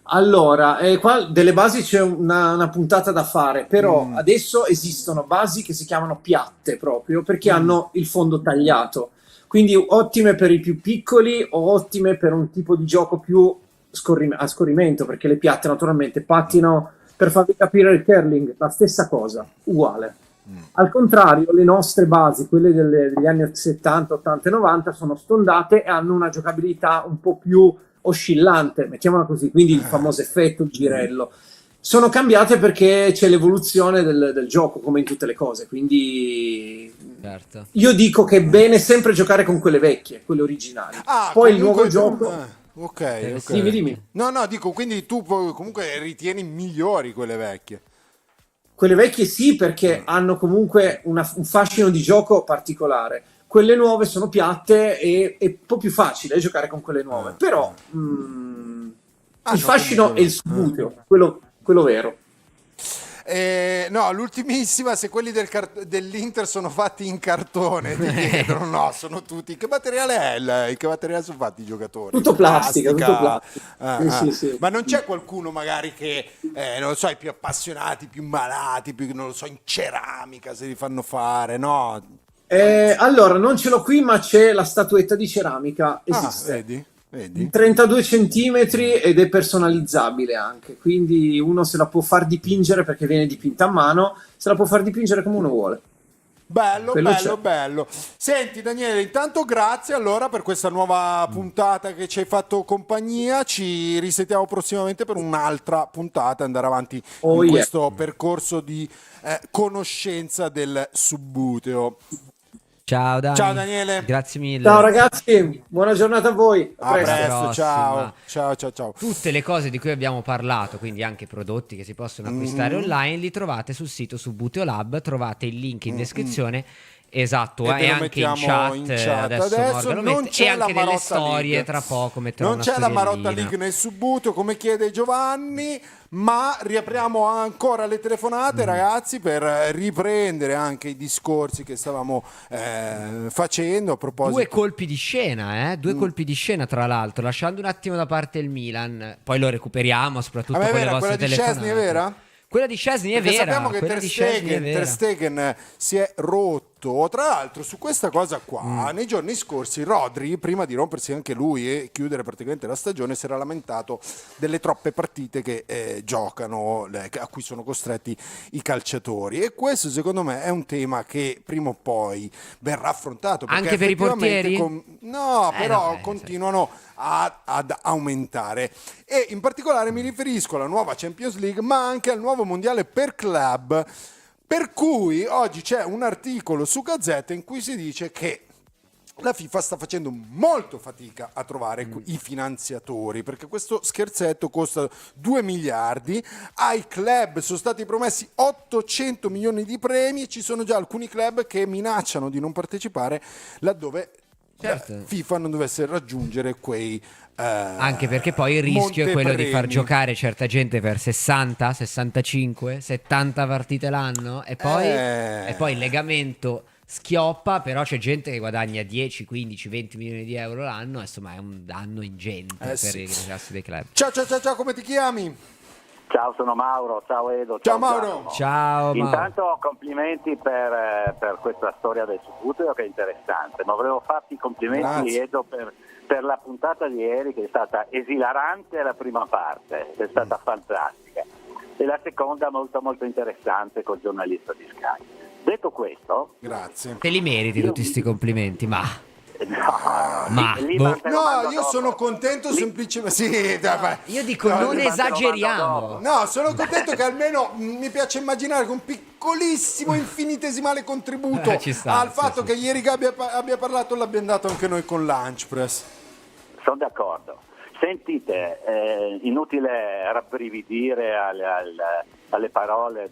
Allora, qua delle basi c'è una puntata da fare, però adesso esistono basi che si chiamano piatte proprio perché hanno il fondo tagliato, quindi ottime per i più piccoli o ottime per un tipo di gioco più a scorrimento, perché le piatte naturalmente pattinano. Per farvi capire il curling, la stessa cosa, uguale. Al contrario, le nostre basi, quelle degli anni 70, 80 e 90, sono stondate e hanno una giocabilità un po' più oscillante, mettiamola così, quindi il famoso effetto girello. Sono cambiate perché c'è l'evoluzione del gioco, come in tutte le cose, quindi Certo. io dico che è bene sempre giocare con quelle vecchie, quelle originali. Poi il nuovo gioco... Ok. Dimmi. No, dico, quindi tu comunque ritieni migliori quelle vecchie. Quelle vecchie sì, perché hanno comunque un fascino di gioco particolare. Quelle nuove sono piatte e è un po' più facile giocare con quelle nuove. Però il fascino è il Subbuteo, quello vero. No, l'ultimissima, se quelli dell'Inter sono fatti in cartone, ti chiedono, no, sono tutti. Che materiale è? Che materiale sono fatti i giocatori? Tutto plastica, tutto plastica. Sì. Ma non c'è qualcuno magari che, non lo so, i più appassionati, più malati, più, non lo so, in ceramica se li fanno fare, no? Allora, non ce l'ho qui, ma c'è la statuetta di ceramica, esiste. Vedi? Di 32 centimetri ed è personalizzabile anche, quindi uno se la può far dipingere perché viene dipinta a mano, se la può far dipingere come uno vuole. Bello, Quello bello, c'è. bello. Senti Daniele, intanto grazie allora per questa nuova puntata che ci hai fatto compagnia. Ci risentiamo prossimamente per un'altra puntata, andare avanti Oh, in yeah. questo percorso di conoscenza del Subbuteo. Ciao Dani. Ciao, Daniele. Grazie mille. Ciao ragazzi, buona giornata a voi. A A presto. presto, prossima. ciao. Tutte le cose di cui abbiamo parlato, quindi anche i prodotti che si possono acquistare online, li trovate sul sito Subbuteo Lab, trovate il link in descrizione Esatto, E ve e lo anche in mettiamo chat, adesso Morgan lo non mette, c'è e anche la nelle Marotta storie League. tra poco metterò Non una c'è la Marotta storiellina. League nel subbuto come chiede Giovanni, ma riapriamo ancora le telefonate, ragazzi, per riprendere anche i discorsi che stavamo facendo a proposito. Due colpi di scena, due colpi di scena tra l'altro, lasciando un attimo da parte il Milan, poi lo recuperiamo soprattutto Ma è con le vera, vostre quella di telefonate. Szczesny è vera? Quella di Szczesny è Perché vera, sappiamo che quella Ter di Szczesny è vera. Stegen si è rotto. Tra l'altro su questa cosa qua, nei giorni scorsi Rodri, prima di rompersi anche lui e chiudere praticamente la stagione, si era lamentato delle troppe partite che giocano, a cui sono costretti i calciatori, e questo secondo me è un tema che prima o poi verrà affrontato. Perché Anche per i effettivamente portieri? no, però no, continuano ad aumentare, e in particolare mi riferisco alla nuova Champions League ma anche al nuovo mondiale per club, per cui oggi c'è un articolo su Gazzetta in cui si dice che la FIFA sta facendo molto fatica a trovare i finanziatori, perché questo scherzetto costa 2 miliardi, ai club sono stati promessi 800 milioni di premi e ci sono già alcuni club che minacciano di non partecipare laddove Certo. FIFA non dovesse raggiungere quei Anche perché poi il rischio è quello di far montepremi. giocare certa gente per 60, 65, 70 partite l'anno e poi il legamento schioppa, però c'è gente che guadagna 10, 15, 20 milioni di euro l'anno, insomma è un danno ingente per sì. i ragazzi dei club. Ciao, come ti chiami? Ciao, sono Mauro, ciao Edo. Ciao Mauro. Giacomo. Ciao Mauro. Intanto complimenti per questa storia del subuteo che è interessante, ma volevo farti i complimenti Grazie. Edo per la puntata di ieri, che è stata esilarante la prima parte, è stata fantastica, e la seconda molto molto interessante col giornalista di Sky. Detto questo, Grazie. Te li meriti tutti sti complimenti, ma Liban te lo mando No, io dopo. sono contento semplicemente. Sì, dai, io dico no, non Liban te lo mando esageriamo. dopo. No, sono contento che almeno mi piace immaginare che un piccolissimo, infinitesimale contributo Ci sta, al sì, fatto sì. che ieri abbia parlato l'abbiamo dato anche noi con Lunch Press. Sono d'accordo. Sentite, inutile rabbrividire alle parole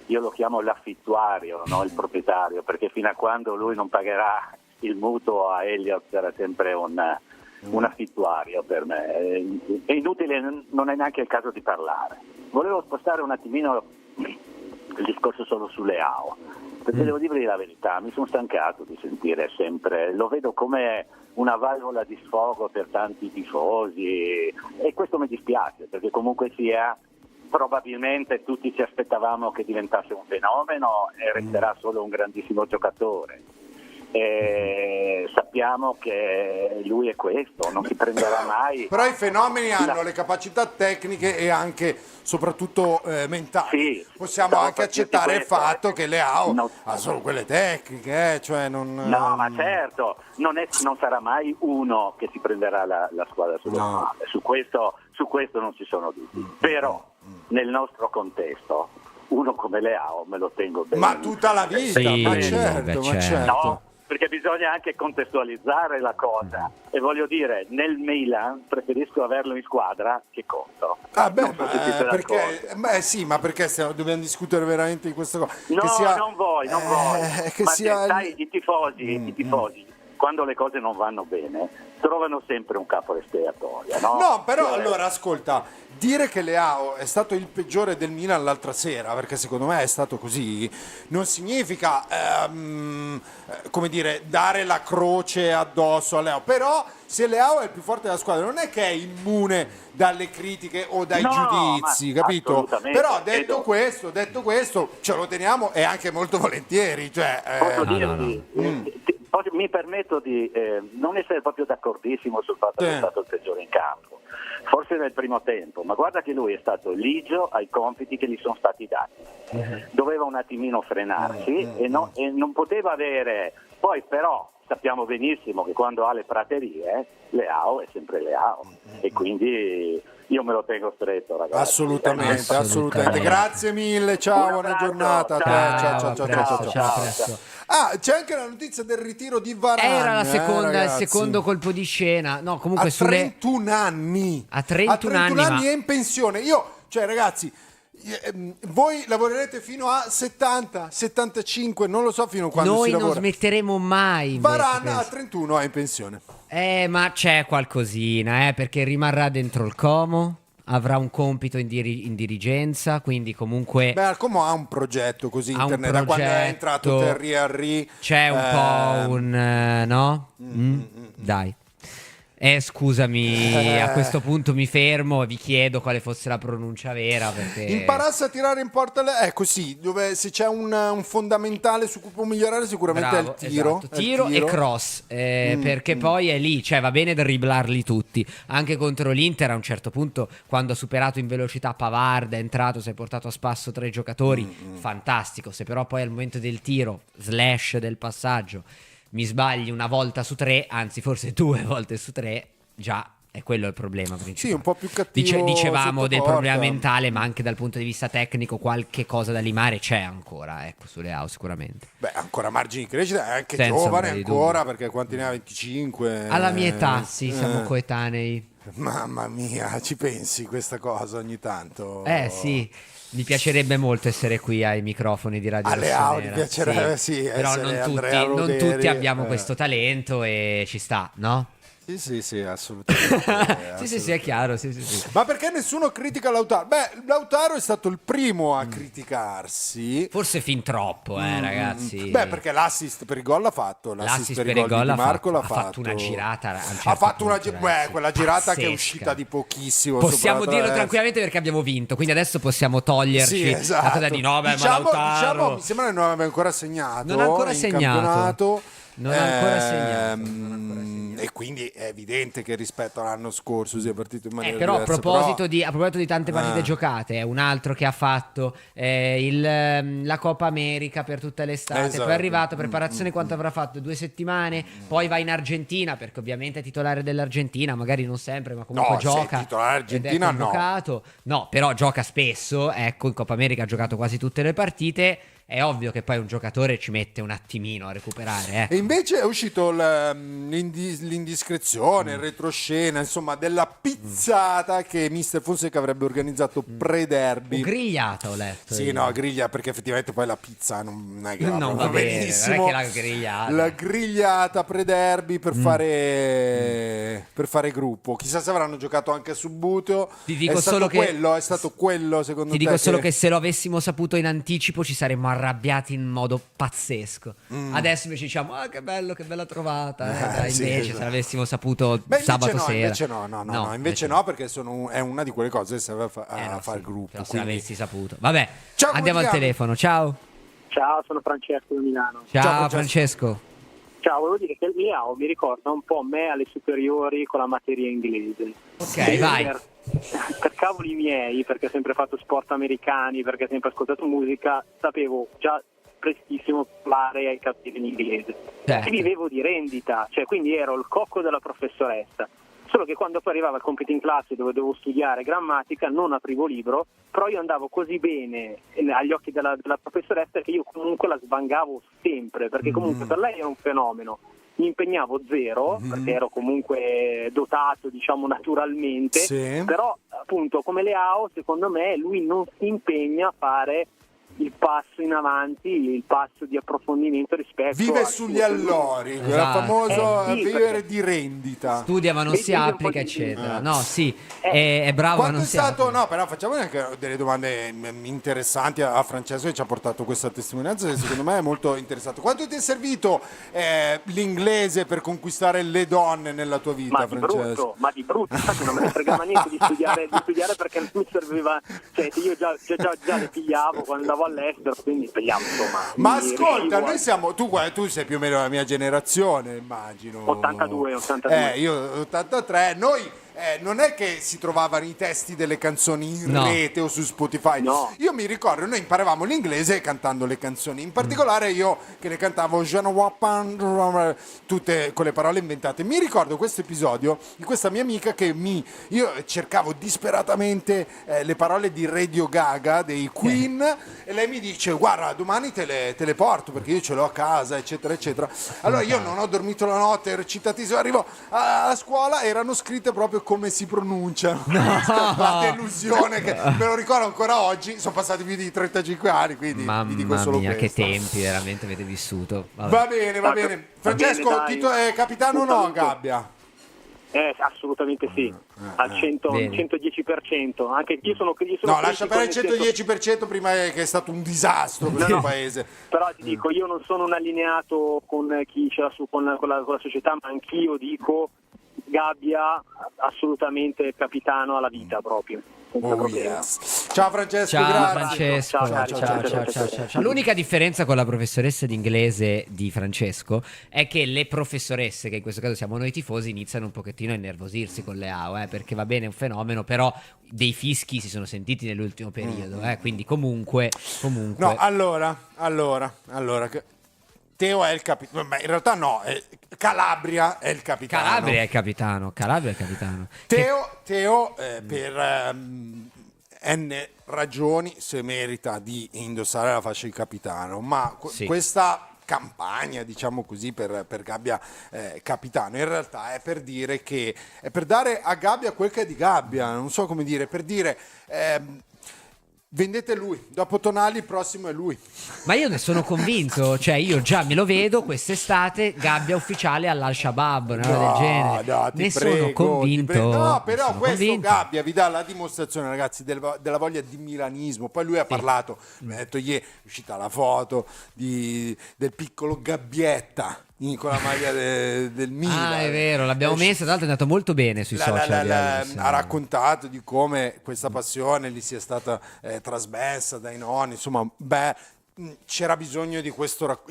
io lo chiamo l'affittuario, no? Il proprietario, perché fino a quando lui non pagherà il mutuo a Elliott sarà sempre un affittuario per me. È inutile, non è neanche il caso di parlare. Volevo spostare un attimino il discorso solo sulle AO, perché devo dirvi la verità, mi sono stancato di sentire sempre, lo vedo come una valvola di sfogo per tanti tifosi, e questo mi dispiace, perché comunque sia, probabilmente tutti ci aspettavamo che diventasse un fenomeno e resterà solo un grandissimo giocatore. E sappiamo che lui è questo, non si prenderà mai. Però i fenomeni hanno le capacità tecniche e anche soprattutto mentali. Sì, Possiamo stavo anche per dirti accettare il questo, fatto che le AO No. ha solo quelle tecniche, cioè non... No, ma certo, non sarà mai uno che si prenderà la squadra sulle No. spalle, su questo non ci sono dubbi. Però nel nostro contesto uno come Leao me lo tengo bene. Ma tutta la vita, Sì, ma beh, certo, ma certo. certo. No, perché bisogna anche contestualizzare la cosa, e voglio dire, nel Milan preferisco averlo in squadra che contro. Ah, beh, Non so se siete perché, d'accordo. sì, ma perché dobbiamo discutere veramente di questa cosa? No, Che sia- non vuoi. che Ma sia... sai, i tifosi, quando le cose non vanno bene, trovano sempre un capo espiatorio, no? No, però allora ascolta, dire che Leao è stato il peggiore del Milan l'altra sera, perché secondo me è stato così, non significa come dire, dare la croce addosso a Leao. Però se Leao è il più forte della squadra non è che è immune dalle critiche o dai No, giudizi, ma capito? assolutamente, Però detto Edo. questo ce lo teniamo, e anche molto volentieri, cioè, Posso no, dirti, mi permetto di non essere proprio d'accordissimo sul fatto che è stato il peggiore in campo, forse nel primo tempo, ma guarda che lui è stato ligio ai compiti che gli sono stati dati, doveva un attimino frenarsi e non poteva avere, poi però sappiamo benissimo che quando ha le praterie Leao è sempre Leao, e quindi io me lo tengo stretto, ragazzi. assolutamente. Assolutamente. Grazie mille, ciao, Un buona abbraccio, giornata a te. ciao, Ciao. a presto. Ah, c'è anche la notizia del ritiro di Varane. Era la seconda, il ragazzi. secondo colpo di scena. No, comunque A 31 anni. A 31 anni, anni ma- è in pensione. Cioè, ragazzi, Voi lavorerete fino a 70, 75, non lo so fino a quando Noi si non lavora. smetteremo mai. invece, Varane a penso. 31 è in pensione. Ma c'è qualcosina, perché rimarrà dentro il Como, avrà un compito in dirigenza, quindi comunque Beh, Como ha un progetto così ha un internet, da quando è progetto, entrato Thierry Henry. c'è un po' un no? Dai. Scusami, a questo punto mi fermo e vi chiedo quale fosse la pronuncia vera, perché Imparasse a tirare in porta ecco sì, dove se c'è un fondamentale su cui può migliorare sicuramente bravo, è il tiro. esatto. è il Tiro e cross, perché poi è lì, cioè va bene dribblarli tutti. Anche contro l'Inter a un certo punto, quando ha superato in velocità Pavard, è entrato, si è portato a spasso 3 giocatori, fantastico. Se però poi al momento del tiro, slash del passaggio, mi sbagli una volta su 3, anzi forse 2 volte su 3, già è quello il problema principale. Sì, un po' più cattivo Dicevamo sotto del porta. problema mentale, ma anche dal punto di vista tecnico qualche cosa da limare c'è ancora, ecco, su Leao sicuramente. Beh, ancora margini di crescita, è anche Senza giovane ombra di ancora, dubbio. perché quanti ne ha? 25? Alla mia età, sì, siamo coetanei. Mamma mia, ci pensi questa cosa ogni tanto? Sì, mi piacerebbe molto essere qui ai microfoni di Radio Alle Rossonera. Audi piacerebbe, sì, Però essere non Andrea tutti, non Roderi, tutti abbiamo questo talento e ci sta, no? Sì, assolutamente. Sì, è chiaro, sì. Ma perché nessuno critica Lautaro? Beh, Lautaro è stato il primo a criticarsi. Forse fin troppo, ragazzi. Beh, perché l'assist per il gol l'ha fatto. L'assist per il gol di Marco l'ha ha fatto una girata. a un certo Ha fatto una punto, beh, quella girata che è pazzesca. uscita di pochissimo. Possiamo sopra la dirlo traversa. tranquillamente perché abbiamo vinto, quindi adesso possiamo toglierci Sì, esatto. la cosa di no, beh, ma Lautaro... mi sembra che non abbia ancora segnato. Non ha ancora in segnato. campionato. Non ha ancora segnato. E quindi è evidente che rispetto all'anno scorso sia partito in maniera Però a diversa. proposito di tante partite giocate, è un altro che ha fatto la Coppa America per tutta l'estate, Esatto. poi è arrivato, preparazione quanto avrà fatto? 2 settimane, poi va in Argentina, perché ovviamente è titolare dell'Argentina, magari non sempre, ma comunque No, se gioca. è titolare ed è Argentina, no. convocato. No, però gioca spesso, ecco, in Coppa America ha giocato quasi tutte le partite. È ovvio che poi un giocatore ci mette un attimino a recuperare. E invece è uscito l'indiscrezione, il retroscena, insomma, della pizzata che Mister Fonseca avrebbe organizzato pre-derby. O grigliata, ho letto. Sì, io. no, griglia, perché effettivamente poi la pizza non è che va Non proprio va bene, benissimo. non è che la grigliata. La grigliata pre-derby per fare gruppo. Chissà se avranno giocato anche a Subbuteo. Ti dico è stato solo che- quello, è stato quello secondo Ti te? dico solo che se lo avessimo saputo in anticipo ci saremmo arrabbiati in modo pazzesco. Adesso invece diciamo che bello, che bella trovata. Dai, sì, invece esatto. se l'avessimo saputo Beh, sabato sera. Invece no, perché è una di quelle cose che serve a no, fare sì, gruppo. però se quindi- l'avessi saputo. Vabbè, Ciao, come andiamo ti al chiami? telefono. Ciao. Ciao, sono Francesco da Milano. Ciao, Francesco. Francesco. Ciao, volevo dire che il Leao mi ricorda un po' me alle superiori con la materia inglese. Ok, vai. Per cavoli miei, perché ho sempre fatto sport americani, perché ho sempre ascoltato musica, sapevo già prestissimo parlare ai capelli in inglese. Certo. E vivevo di rendita, cioè quindi ero il cocco della professoressa. Solo che quando poi arrivava il compito in classe dove dovevo studiare grammatica non aprivo libro, però io andavo così bene agli occhi della professoressa che io comunque la svangavo sempre, perché comunque per lei era un fenomeno. Mi impegnavo zero, perché ero comunque dotato, diciamo, naturalmente, Sì. però appunto come Leao, secondo me, lui non si impegna a fare il passo in avanti, il passo di approfondimento rispetto Vive al sugli suo- allori, quella Esatto. famosa Sì, vivere perché- di rendita. Studia ma non Vedi si un po' applica, di- eccetera. No, sì, è bravo ma Quanto non è si stato? applica. No, però facciamo anche delle domande interessanti a Francesco che ci ha portato questa testimonianza che secondo me è molto interessante. Quanto ti è servito l'inglese per conquistare le donne nella tua vita, Francesco? Ma di brutto, infatti non me ne fregava niente di studiare perché non mi serviva, cioè io già le pigliavo quando andavo all'estero, quindi pigliavo, insomma. Ma quindi ascolta, riuscivo noi a- siamo tu sei più o meno la mia generazione, immagino. 82. Io 83. Noi non è che si trovavano i testi delle canzoni in No. rete o su Spotify. No. Io mi ricordo, noi imparavamo l'inglese cantando le canzoni. In particolare io che le cantavo tutte con le parole inventate. Mi ricordo questo episodio di questa mia amica che io cercavo disperatamente le parole di Radio Gaga dei Queen e lei mi dice guarda domani te le porto perché io ce l'ho a casa eccetera eccetera. Allora io non ho dormito la notte, ero eccitatissimo, arrivo a scuola, erano scritte proprio come si pronunciano. La delusione che me lo ricordo ancora oggi, sono passati più di 35 anni, quindi vi dico Mamma solo mia, che questo. tempi veramente avete vissuto. Vabbè. Va bene, va bene. Francesco, dai. Tito è capitano o no, Gabbia? Assolutamente sì, al 100, bene. 110%. Anche io sono No, lascia critico, perdere il nel senso- 110% prima che è stato un disastro per il paese. Però ti dico, io non sono un allineato con chi ce l'ha su con la società, ma anch'io dico Gabbia assolutamente capitano alla vita proprio. senza Oh, problemi. yes. Ciao Francesco, Ciao grazie. Francesco, Ciao, ciao, cari, ciao. L'unica differenza con la professoressa di inglese di Francesco è che le professoresse, che in questo caso siamo noi tifosi, iniziano un pochettino a innervosirsi con le AO, perché va bene, è un fenomeno, però dei fischi si sono sentiti nell'ultimo periodo, quindi comunque. No, allora, Teo è il capitano, ma in realtà no, Calabria è il capitano. Calabria è il capitano. Teo per N ragioni se merita di indossare la fascia di capitano, ma Sì. questa campagna, diciamo così, per Gabbia capitano, in realtà è per dire che è per dare a Gabbia quel che è di Gabbia, non so come dire, per dire vendete lui, dopo Tonali il prossimo è lui. Ma io ne sono convinto, cioè io già me lo vedo quest'estate, Gabbia ufficiale all'Al-Shabaab, una roba del genere. No, ti ne prego, sono ti convinto. prego. No, ne però sono questo convinto. Gabbia vi dà la dimostrazione, ragazzi, della voglia di milanismo. Poi lui ha parlato, mi ha detto ieri, è uscita la foto del piccolo Gabbietta con la maglia del Milan. Ah, è vero, l'abbiamo messa, tra l'altro è andato molto bene sui social. Ha raccontato di come questa passione gli sia stata trasmessa dai nonni, insomma, c'era bisogno di questo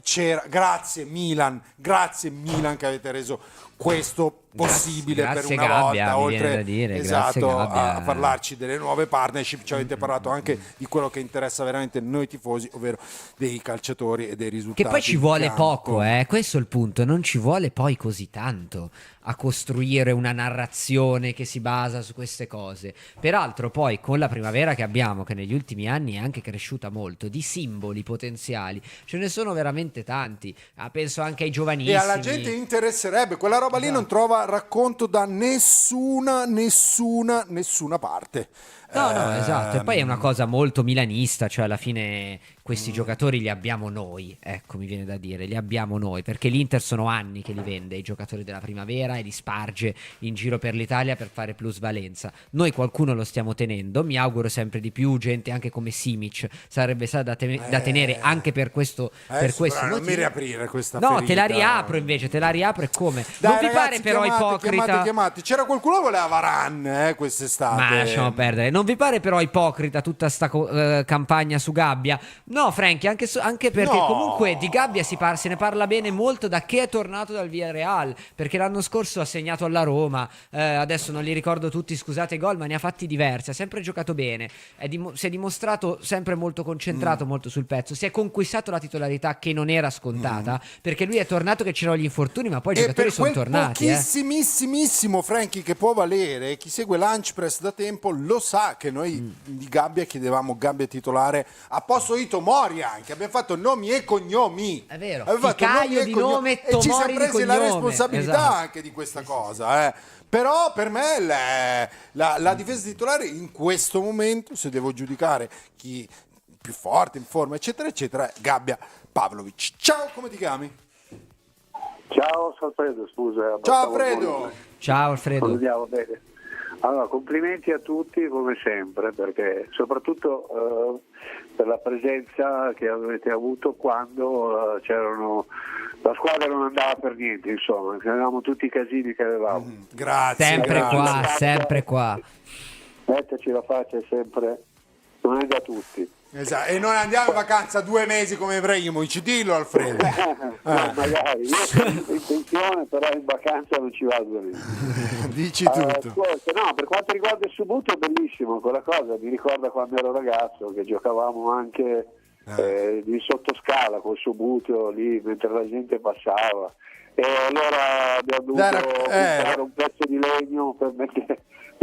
grazie Milan che avete reso questo possibile Grazie per una Gabbia, volta, mi viene oltre da dire, grazie esatto, Gabbia. a parlarci delle nuove partnership. Ci avete parlato anche di quello che interessa veramente noi tifosi, ovvero dei calciatori e dei risultati. Che poi ci in vuole campo. poco, questo è il punto, non ci vuole poi così tanto a costruire una narrazione che si basa su queste cose. Peraltro poi con la primavera che abbiamo, che negli ultimi anni è anche cresciuta molto, di simboli potenziali, ce ne sono veramente tanti. Penso anche ai giovanissimi. E alla gente interesserebbe, quella roba lì non trova racconto da nessuna parte. No, esatto. E poi è una cosa molto milanista, cioè alla fine questi giocatori li abbiamo noi, ecco, mi viene da dire, li abbiamo noi, perché l'Inter sono anni che li vende, i giocatori della primavera, e li sparge in giro per l'Italia per fare plusvalenza. Noi qualcuno lo stiamo tenendo, mi auguro sempre di più, gente anche come Simic sarebbe stata da tenere anche per questo Non mi motivo. riaprire questa No, ferita. te la riapro invece, te la riapro e come? Dai, Non vi ragazzi, pare però ipocrita? chiamate. C'era qualcuno che voleva Varane quest'estate. Ma lasciamo perdere. Non vi pare però ipocrita tutta sta campagna su Gabbia? No, Frankie, anche perché No. comunque di Gabbia se ne parla bene molto da che è tornato dal Villarreal, perché l'anno scorso ha segnato alla Roma, adesso non li ricordo tutti, scusate i gol, ma ne ha fatti diversi, ha sempre giocato bene, si è dimostrato sempre molto concentrato, molto sul pezzo, si è conquistato la titolarità che non era scontata, perché lui è tornato che c'erano gli infortuni, ma poi i E giocatori per sono quel tornati. pochissimissimo Frankie che può valere, chi segue Lunch Press da tempo lo sa che noi di Gabbia chiedevamo Gabbia titolare a posto di Tomori, anche abbiamo fatto nomi e cognomi, È vero, abbiamo fatto Ficaio nomi e di cognomi nome, e ci siamo Tomori di presi la cognome. responsabilità Esatto. anche di questa cosa, Però per me la difesa titolare in questo momento, se devo giudicare chi più forte, in forma, eccetera eccetera, è Gabbia Pavlovic. Ciao, come ti chiami? Ciao, sono Alfredo, scusa. Ciao Alfredo. Ciao Alfredo. Andiamo bene. Allora, complimenti a tutti come sempre, perché soprattutto per la presenza che avete avuto quando la squadra non andava per niente, insomma, avevamo tutti i casini che avevamo. Grazie. Sempre grazie. qua, sempre qua. Metterci la faccia è sempre, non è da tutti. Esatto. E non andiamo in vacanza 2 mesi come Ibrahimovic, dillo Alfredo. Magari, io sono in pensione, però in vacanza non ci vado lì. Dici tutto. Ascolta, no, per quanto riguarda il Subuto è bellissimo quella cosa, mi ricorda quando ero ragazzo che giocavamo anche di sottoscala col Subuto lì mentre la gente passava, e allora abbiamo dovuto comprare un pezzo di legno per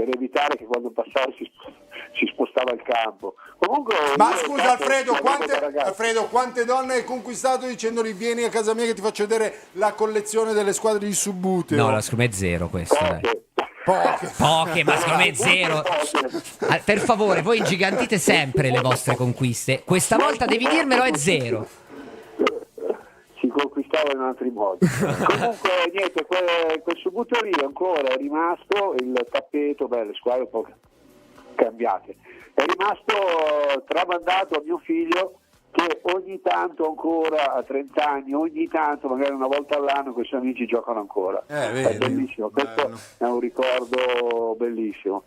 evitare che quando passava si spostava il campo. Comunque, Ma io scusa intanto, Alfredo, quante donne hai conquistato dicendogli vieni a casa mia che ti faccio vedere la collezione delle squadre di Subbuteo? No, secondo me è zero questo. Dai. Poche, ma secondo me zero. Per favore, voi ingigantite sempre le vostre conquiste. Questa volta devi dirmelo, è zero. Si conquistava in altri modi. Comunque niente, quel subbuto lì ancora è rimasto, il tappeto, le squadre un po' cambiate, è rimasto tramandato a mio figlio, che ogni tanto ancora a 30 anni, ogni tanto magari una volta all'anno questi amici giocano ancora. Vedi? È bellissimo, questo è un ricordo bellissimo.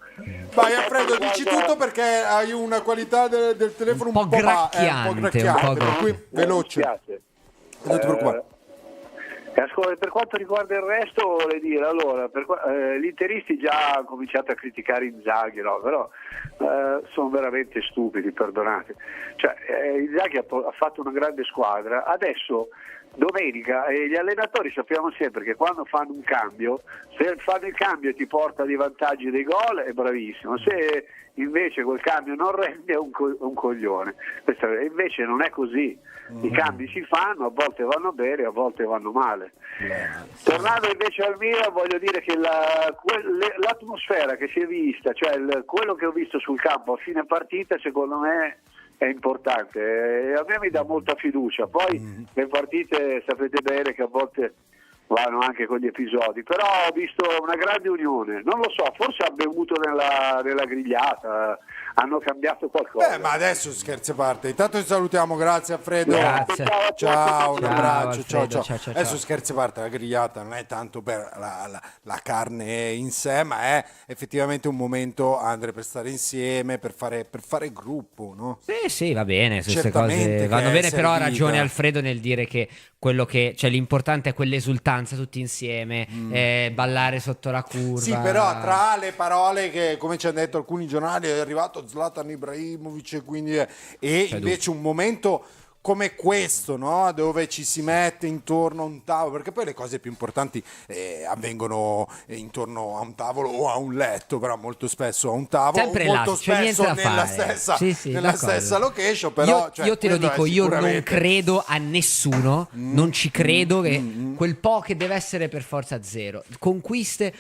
Vai Alfredo, dici tutto perché hai una qualità del telefono un po' gracchiante, per cui veloce. Mi spiace. Non ti preoccupare. Per quanto riguarda il resto, vorrei dire, allora, gli interisti già hanno cominciato a criticare Inzaghi, no? Però sono veramente stupidi, perdonate. Cioè, Inzaghi ha fatto una grande squadra, adesso domenica gli allenatori sappiamo sempre che quando fanno un cambio, se fanno il cambio e ti porta dei vantaggi dei gol è bravissimo, se invece quel cambio non rende è un coglione. Invece non è così, i cambi si fanno, a volte vanno bene, a volte vanno male. Tornando invece al Milan, voglio dire che l'atmosfera che si è vista, cioè quello che ho visto sul campo a fine partita, secondo me è importante e a me mi dà molta fiducia. Poi le partite sapete bene che a volte vanno anche con gli episodi, però ho visto una grande unione, non lo so, forse ha bevuto nella grigliata, hanno cambiato qualcosa. Ma adesso scherzi a parte, intanto ti salutiamo, grazie Alfredo. Grazie. Ciao, un abbraccio, Alfredo, ciao. ciao. Adesso scherzi a parte, la grigliata non è tanto per la carne in sé, ma è effettivamente un momento, Andre, per stare insieme, per fare gruppo, no? Sì, va bene, queste Certamente cose che vanno è bene, però ha servita. ragione Alfredo nel dire che cioè l'importante è quell'esultanza tutti insieme, ballare sotto la curva. Sì, però tra le parole che, come ci hanno detto alcuni giornali, è arrivato Zlatan Ibrahimovic e quindi invece un momento come questo, no? Dove ci si mette intorno a un tavolo, perché poi le cose più importanti avvengono intorno a un tavolo o a un letto, però molto spesso a un tavolo, Sempre molto là, c'è niente spesso da nella fare. stessa, Sì, nella d'accordo. stessa location. Però, io te lo dico, io non credo a nessuno, non ci credo che quel po' che deve essere per forza zero. Conquiste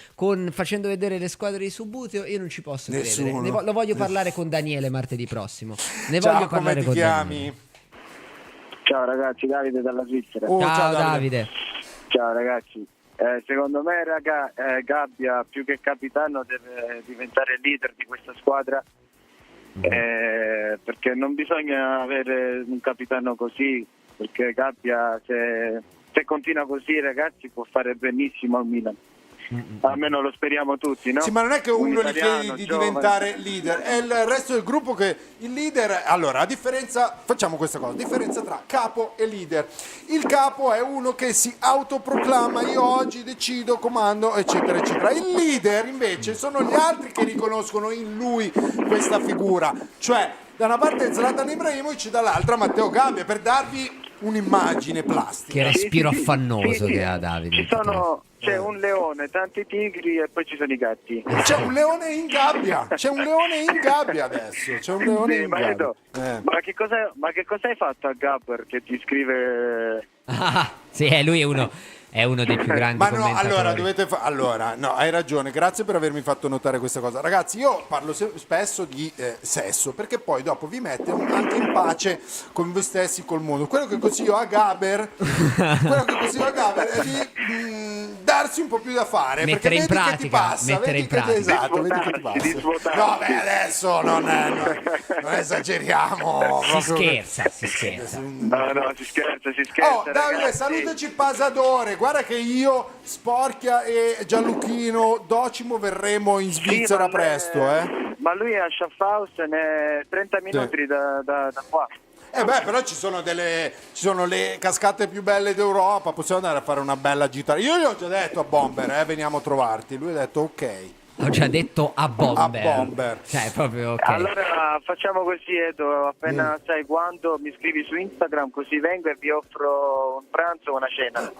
facendo vedere le squadre di Subbuteo, io non ci posso Nessuno. credere. Lo voglio parlare con Daniele martedì prossimo. Ne Ciao, voglio come parlare ti con chiami? Daniele. Ciao ragazzi, Davide dalla Svizzera. Ciao Davide. Ciao ragazzi, secondo me Gabbia più che capitano deve diventare il leader di questa squadra, perché non bisogna avere un capitano così, perché Gabbia se continua così ragazzi può fare benissimo al Milan. Almeno lo speriamo tutti, no? Sì, ma non è che uno gli italiano, chiede di giovane. diventare leader, è il resto del gruppo che il leader. Allora, facciamo questa cosa, differenza tra capo e leader. Il capo è uno che si autoproclama, io oggi decido, comando, eccetera, eccetera. Il leader invece sono gli altri che riconoscono in lui questa figura, cioè da una parte Zlatan Ibrahimovic, dall'altra Matteo Gabbia, per darvi un'immagine plastica. Che respiro affannoso Sì, che ha Davide. C'è un leone, tanti tigri e poi ci sono i gatti. C'è un leone in gabbia, adesso, c'è un leone Sì, in ma gabbia. Ma che cosa hai fatto a Gabber che ti scrive? Sì, lui è uno dei più grandi Ma no, commentatori. allora, no, hai ragione, grazie per avermi fatto notare questa cosa. Ragazzi, io parlo spesso di sesso, perché poi dopo vi mette anche in pace con voi stessi, col mondo. Quello che consiglio a Gaber è di darsi un po' più da fare, Mettere perché in vedi pratica, che ti passa, mettere vedi in che pratica. esatto, vedi che ti passa. Disvotarsi. No, beh, adesso non esageriamo. Si scherza. No, si scherza. Oh, Davide, ragazzi. salutaci Pasadore. Guarda che io, Sporchia e Gianluchino Docimo verremo in Svizzera Sì, ma presto, Ma lui è a Schaffhausen, è 30 minuti da qua. Però ci sono le cascate più belle d'Europa, possiamo andare a fare una bella gita. Io gli ho già detto a Bomber, veniamo a trovarti. Lui ha detto ok. Ho già detto a Bomber. A Bomber. Cioè, proprio ok. Allora facciamo così, Edo, appena sai quando mi scrivi su Instagram, così vengo e vi offro un pranzo o una cena.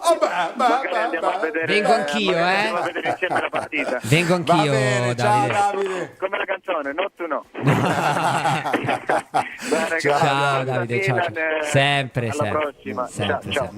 Magari andiamo a vedere, Vengo anch'io, andiamo a vedere insieme la partita. Vengo anch'io, Va bene, ciao Davide. Come la canzone, no tu no. Beh, ragazzi, Ciao Davide, ciao. Milan, Sempre, alla prossima. sempre. Ciao.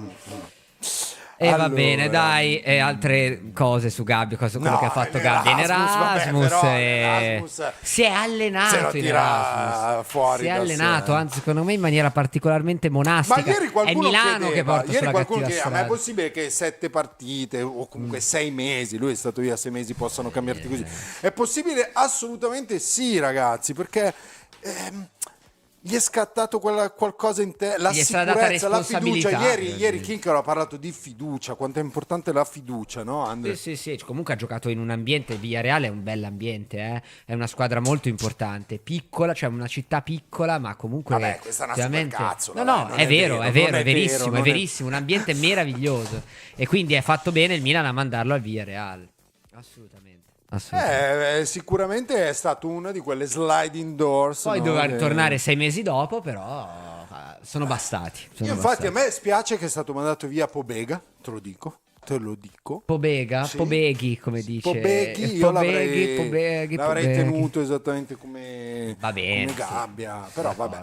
E va Allora, bene, dai, e altre cose su Gabbia, quello che ha fatto Gabbia in Erasmus, vabbè, però Erasmus si è allenato se lo in tira Erasmus, fuori si è da allenato, sé. anzi secondo me in maniera particolarmente monastica. Ma ieri È qualcuno Milano che chiedeva, porta ieri sulla qualcuno cattiva chiedeva, ma è strada. possibile che 7 partite o comunque 6 mesi, lui è stato via 6 mesi, possano cambiarti così? È possibile? Assolutamente sì, ragazzi, perché gli è scattato qualcosa in te, la Gli è stata data sicurezza, la fiducia. responsabilità. Ieri Kinker ha parlato di fiducia, quanto è importante la fiducia, no Andre? Sì, comunque ha giocato in un ambiente, Villarreal è un bell'ambiente, è una squadra molto importante, piccola, cioè una città piccola, ma comunque Vabbè, questa è una veramente... supercazzola, No, non è vero, è non verissimo, non è verissimo, un ambiente meraviglioso e quindi è fatto bene il Milan a mandarlo al Villarreal. Assolutamente. Sicuramente è stato una di quelle sliding doors. Poi no? doveva Che- tornare 6 mesi dopo, però sono bastati. Io infatti a me spiace che è stato mandato via Pobega, te lo dico. Pobega, Sì. Pobeghi, come dice. Pobeghi, io Pobeghi. l'avrei tenuto esattamente come, Va bene, come sì. Gabbia, però vabbè.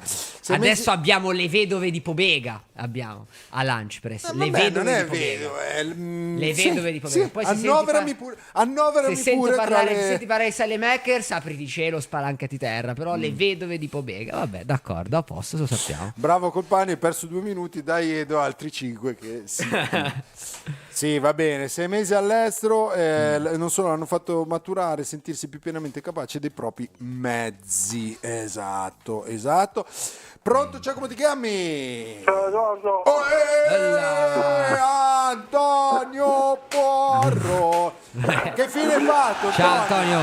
Adesso abbiamo le vedove di Pobega, abbiamo a Lunch Press. Le Vabbè, non vedove è di Pobega. vero, è Le vedove di Pobega. Sì, Poi se annoverami senti pure, annoverami Se senti pure tra parlare, le... se senti parlare di Sally Makers, apriti cielo, spalancati terra. Però le vedove di Pobega, vabbè, d'accordo, a posto, lo sappiamo. Bravo Colpani, hai perso 2 minuti, dai Edo altri 5 che sì. Sì, va bene, 6 mesi all'estero, non solo l'hanno fatto maturare, sentirsi più pienamente capace dei propri mezzi. Esatto. Pronto, ciao, come ti chiami? Edoardo. Antonio Porro. Che fine hai fatto? Ciao Antonio.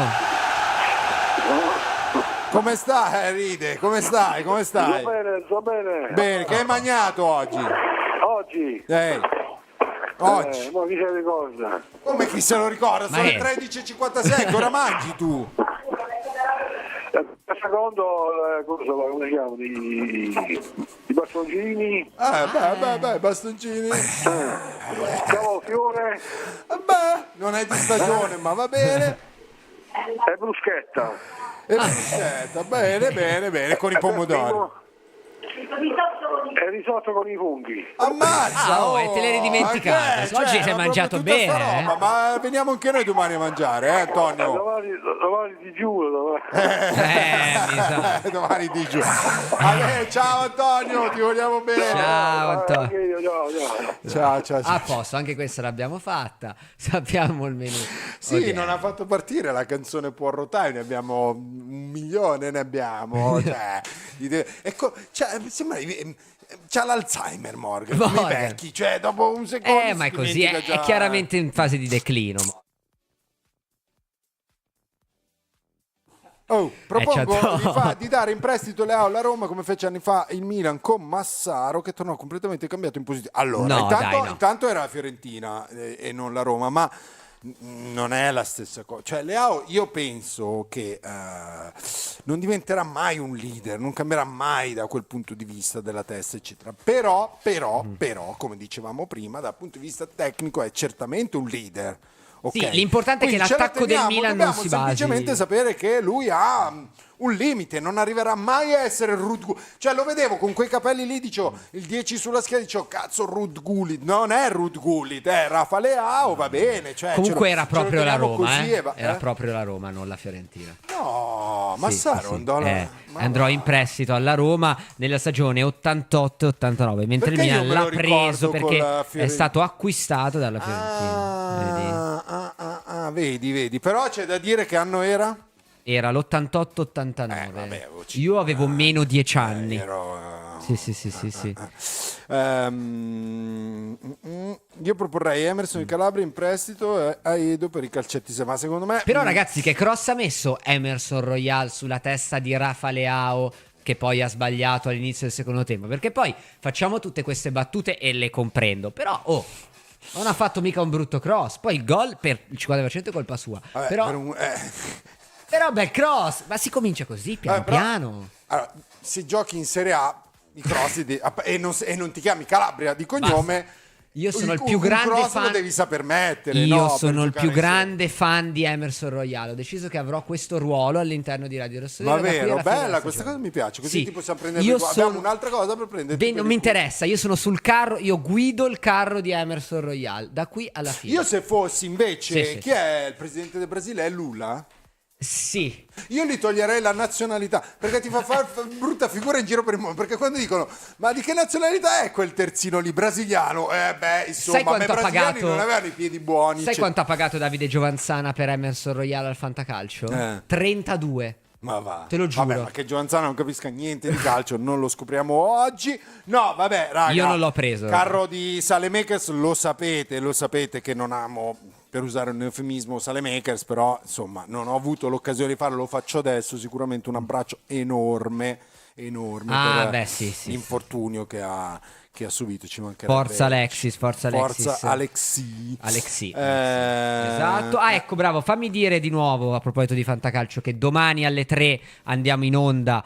Come stai? Ride, come stai? Sto bene. Bene, che hai mangiato oggi? Oggi. Oggi. Ma chi se ne ricorda? Come chi se lo ricorda? Sono le 13.56, che ora mangi tu? Secondo, come si chiama? I bastoncini. Bastoncini. Fiore Non è di stagione, ma va bene. e bruschetta. E bruschetta, bene, con i pomodori. E risotto con i funghi. Ammazza! E te l'eri dimenticato. Oggi si è mangiato bene. Ma veniamo anche noi domani a mangiare, Antonio? Domani ti giuro. Mi sa. Domani di giù. Vabbè, ciao Antonio, ti vogliamo bene. Ciao Antonio. Ciao. A posto, anche questa l'abbiamo fatta. Sappiamo il menù. Sì, Oddio. non ha fatto partire la canzone Può ne abbiamo 1 milione, ne abbiamo. Sembra c'ha l'Alzheimer Morgan, come i vecchi, cioè dopo un secondo Ma è si così, dimentica è già. chiaramente in fase di declino. Propongo di dare in prestito Leao alla Roma come fece anni fa il Milan con Massaro, che tornò completamente cambiato in positivo. Allora, intanto era la Fiorentina e non la Roma, ma non è la stessa cosa. Cioè Leao, io penso che non diventerà mai un leader, non cambierà mai da quel punto di vista della testa, eccetera. Però, come dicevamo prima, dal punto di vista tecnico è certamente un leader. Okay. Sì, l'importante è che l'attacco del Milan non si basi. Dobbiamo semplicemente sapere che lui ha un limite, non arriverà mai a essere Ruud Gullit. Cioè lo vedevo con quei capelli lì, dicevo, il 10 sulla scheda, dicevo, cazzo Ruud Gullit. Non è Ruud Gullit, è Rafa Leao, va bene. Cioè, comunque era proprio la Roma, così, era proprio la Roma, non la Fiorentina. No, Massaro andrò in prestito alla Roma nella stagione 88-89, mentre Perché il io Milan me lo l'ha preso ricordo con perché la è Fiorentina. stato acquistato dalla Fiorentina. Vedi. Però c'è da dire che anno era? Era l'88-89. Io avevo meno 10 anni. Sì. Io proporrei Emerson di Calabria in prestito a Edo per i calcetti, ma secondo me... Però ragazzi, che cross ha messo Emerson Royal sulla testa di Rafa Leao, che poi ha sbagliato all'inizio del secondo tempo? Perché poi facciamo tutte queste battute e le comprendo, però non ha fatto mica un brutto cross. Poi il gol per il 50% è colpa sua. Vabbè, però bel cross, ma si comincia così piano. Allora, se giochi in Serie A i cross e non ti chiami Calabria di cognome, Io sono il Un più grande cross fan. lo devi saper mettere. Io no, sono per il più giocare grande fan di Emerson Royale. Ho deciso che avrò questo ruolo all'interno di Radio Rossonera. Ma da qui vero, alla fine bella, della questa stagione. cosa mi piace. Così Sì. ti possiamo prendere. Io Abbiamo sono- un'altra cosa per prendere. Non mi interessa, io sono sul carro, io guido il carro di Emerson Royale da qui alla fine. Io se fossi invece, Sì, sì. chi è il presidente del Brasile? È Lula? Sì. Io gli toglierei la nazionalità perché ti fa fare brutta figura in giro per il mondo. Perché quando dicono ma di che nazionalità è quel terzino lì brasiliano? Insomma, Sai quanto ma i ha brasiliani pagato? non avevano i piedi buoni. Sai cioè- quanto ha pagato Davide Giovanzana per Emerson Royale al Fantacalcio? 32. Ma va. Te lo giuro. Vabbè, ma che Giovanzana non capisca niente di calcio, non lo scopriamo oggi. No, vabbè, raga. Io non l'ho preso. Carro di Salemakers, lo sapete che non amo, per usare un eufemismo, Salemakers, però insomma non ho avuto l'occasione di farlo, lo faccio adesso. Sicuramente un abbraccio enorme per sì. l'infortunio che ha subito, ci mancherebbe. Forza Alexis. Alexi. Esatto. Ecco, bravo, fammi dire di nuovo a proposito di Fantacalcio che domani alle 3 andiamo in onda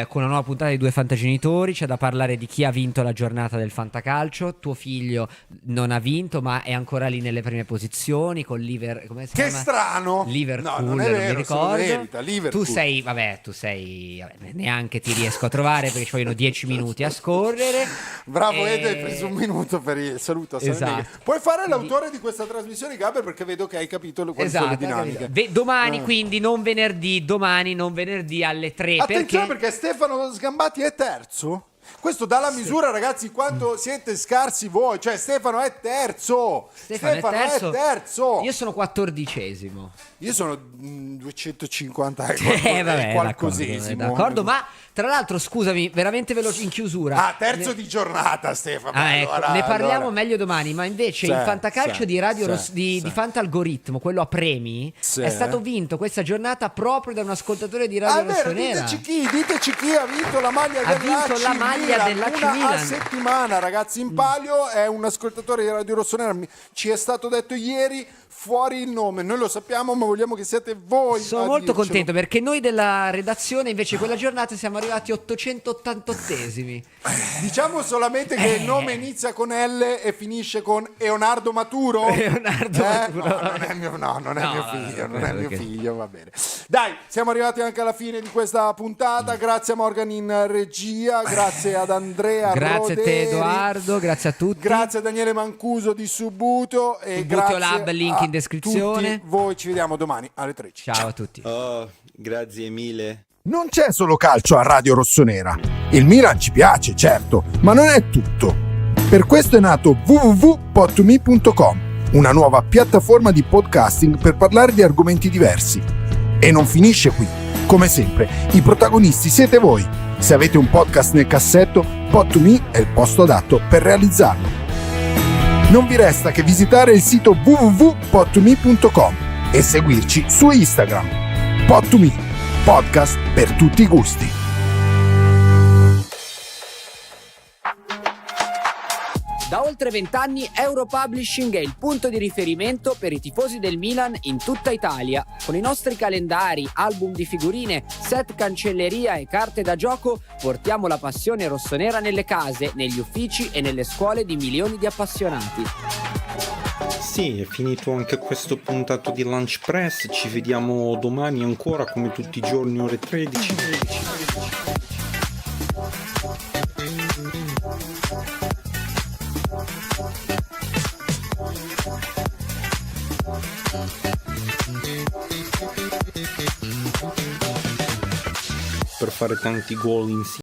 con una nuova puntata di Due Fantagenitori. C'è da parlare di chi ha vinto la giornata del Fantacalcio. Tuo figlio non ha vinto, ma è ancora lì nelle prime posizioni con come si Che chiama? strano. Liverpool, No, non è vero, mi se lo ricordo. merita, Liverpool. Tu sei, neanche ti riesco a trovare perché ci vogliono 10 minuti a scorrere. Bravo Edo, hai preso un minuto per il saluto a Salemakers. Esatto. Puoi fare l'autore di questa trasmissione, Gaber, perché vedo che hai capito quali sono le dinamiche. Domani quindi, non venerdì alle 3. Attenzione perché Stefano Sgambati è terzo. Questo dà la misura, ragazzi, quanto siete scarsi voi. Cioè Stefano è terzo. Stefano è terzo. Io sono 14esimo. Io sono 250 Vabbè, qualcosesimo. d'accordo, ma tra l'altro scusami, veramente veloce in chiusura. Terzo di giornata, Stefano. Ecco, ne parliamo meglio domani, ma invece Sì, il Fantacalcio sì, di Radio sì, di Fantalgoritmo, quello a premi, Sì. è stato vinto questa giornata proprio da un ascoltatore di Radio Vero, Rossonera. diteci chi ha vinto la maglia Ha dell'AC vinto la maglia dell'AC una a Milan. settimana, ragazzi. In palio è un ascoltatore di Radio Rossonera, ci è stato detto ieri, fuori il nome, noi lo sappiamo, ma vogliamo che siate voi. Sono a molto dircelo. contento perché noi della redazione invece quella giornata siamo arrivati 888esimi. Diciamo solamente che il nome inizia con L e finisce con Leonardo Maturo. Leonardo Maturo. No, non è mio figlio, non è mio perché? figlio, va bene. Dai, siamo arrivati anche alla fine di questa puntata. Grazie a Morgan in regia, grazie ad Andrea Grazie a te Roderi, Edoardo, grazie a tutti. grazie a Daniele Mancuso di Subuto e Subuto grazie Lab, link a in descrizione. tutti voi, ci vediamo domani alle 13. Ciao a tutti. Oh, grazie mille. Non c'è solo calcio a Radio Rossonera. Il Milan ci piace, certo, ma non è tutto. Per questo è nato www.pot2me.com, una nuova piattaforma di podcasting per parlare di argomenti diversi. E non finisce qui. Come sempre, i protagonisti siete voi. Se avete un podcast nel cassetto, Pot2Me è il posto adatto per realizzarlo. Non vi resta che visitare il sito www.pot2me.com e seguirci su Instagram. Pot2Me, podcast per tutti i gusti. Da oltre 20 anni Europublishing è il punto di riferimento per i tifosi del Milan in tutta Italia. Con i nostri calendari, album di figurine, set cancelleria e carte da gioco portiamo la passione rossonera nelle case, negli uffici e nelle scuole di milioni di appassionati. Sì, è finito anche questo puntato di Lunch Press, ci vediamo domani ancora come tutti i giorni ore 13. Per fare tanti gol insieme.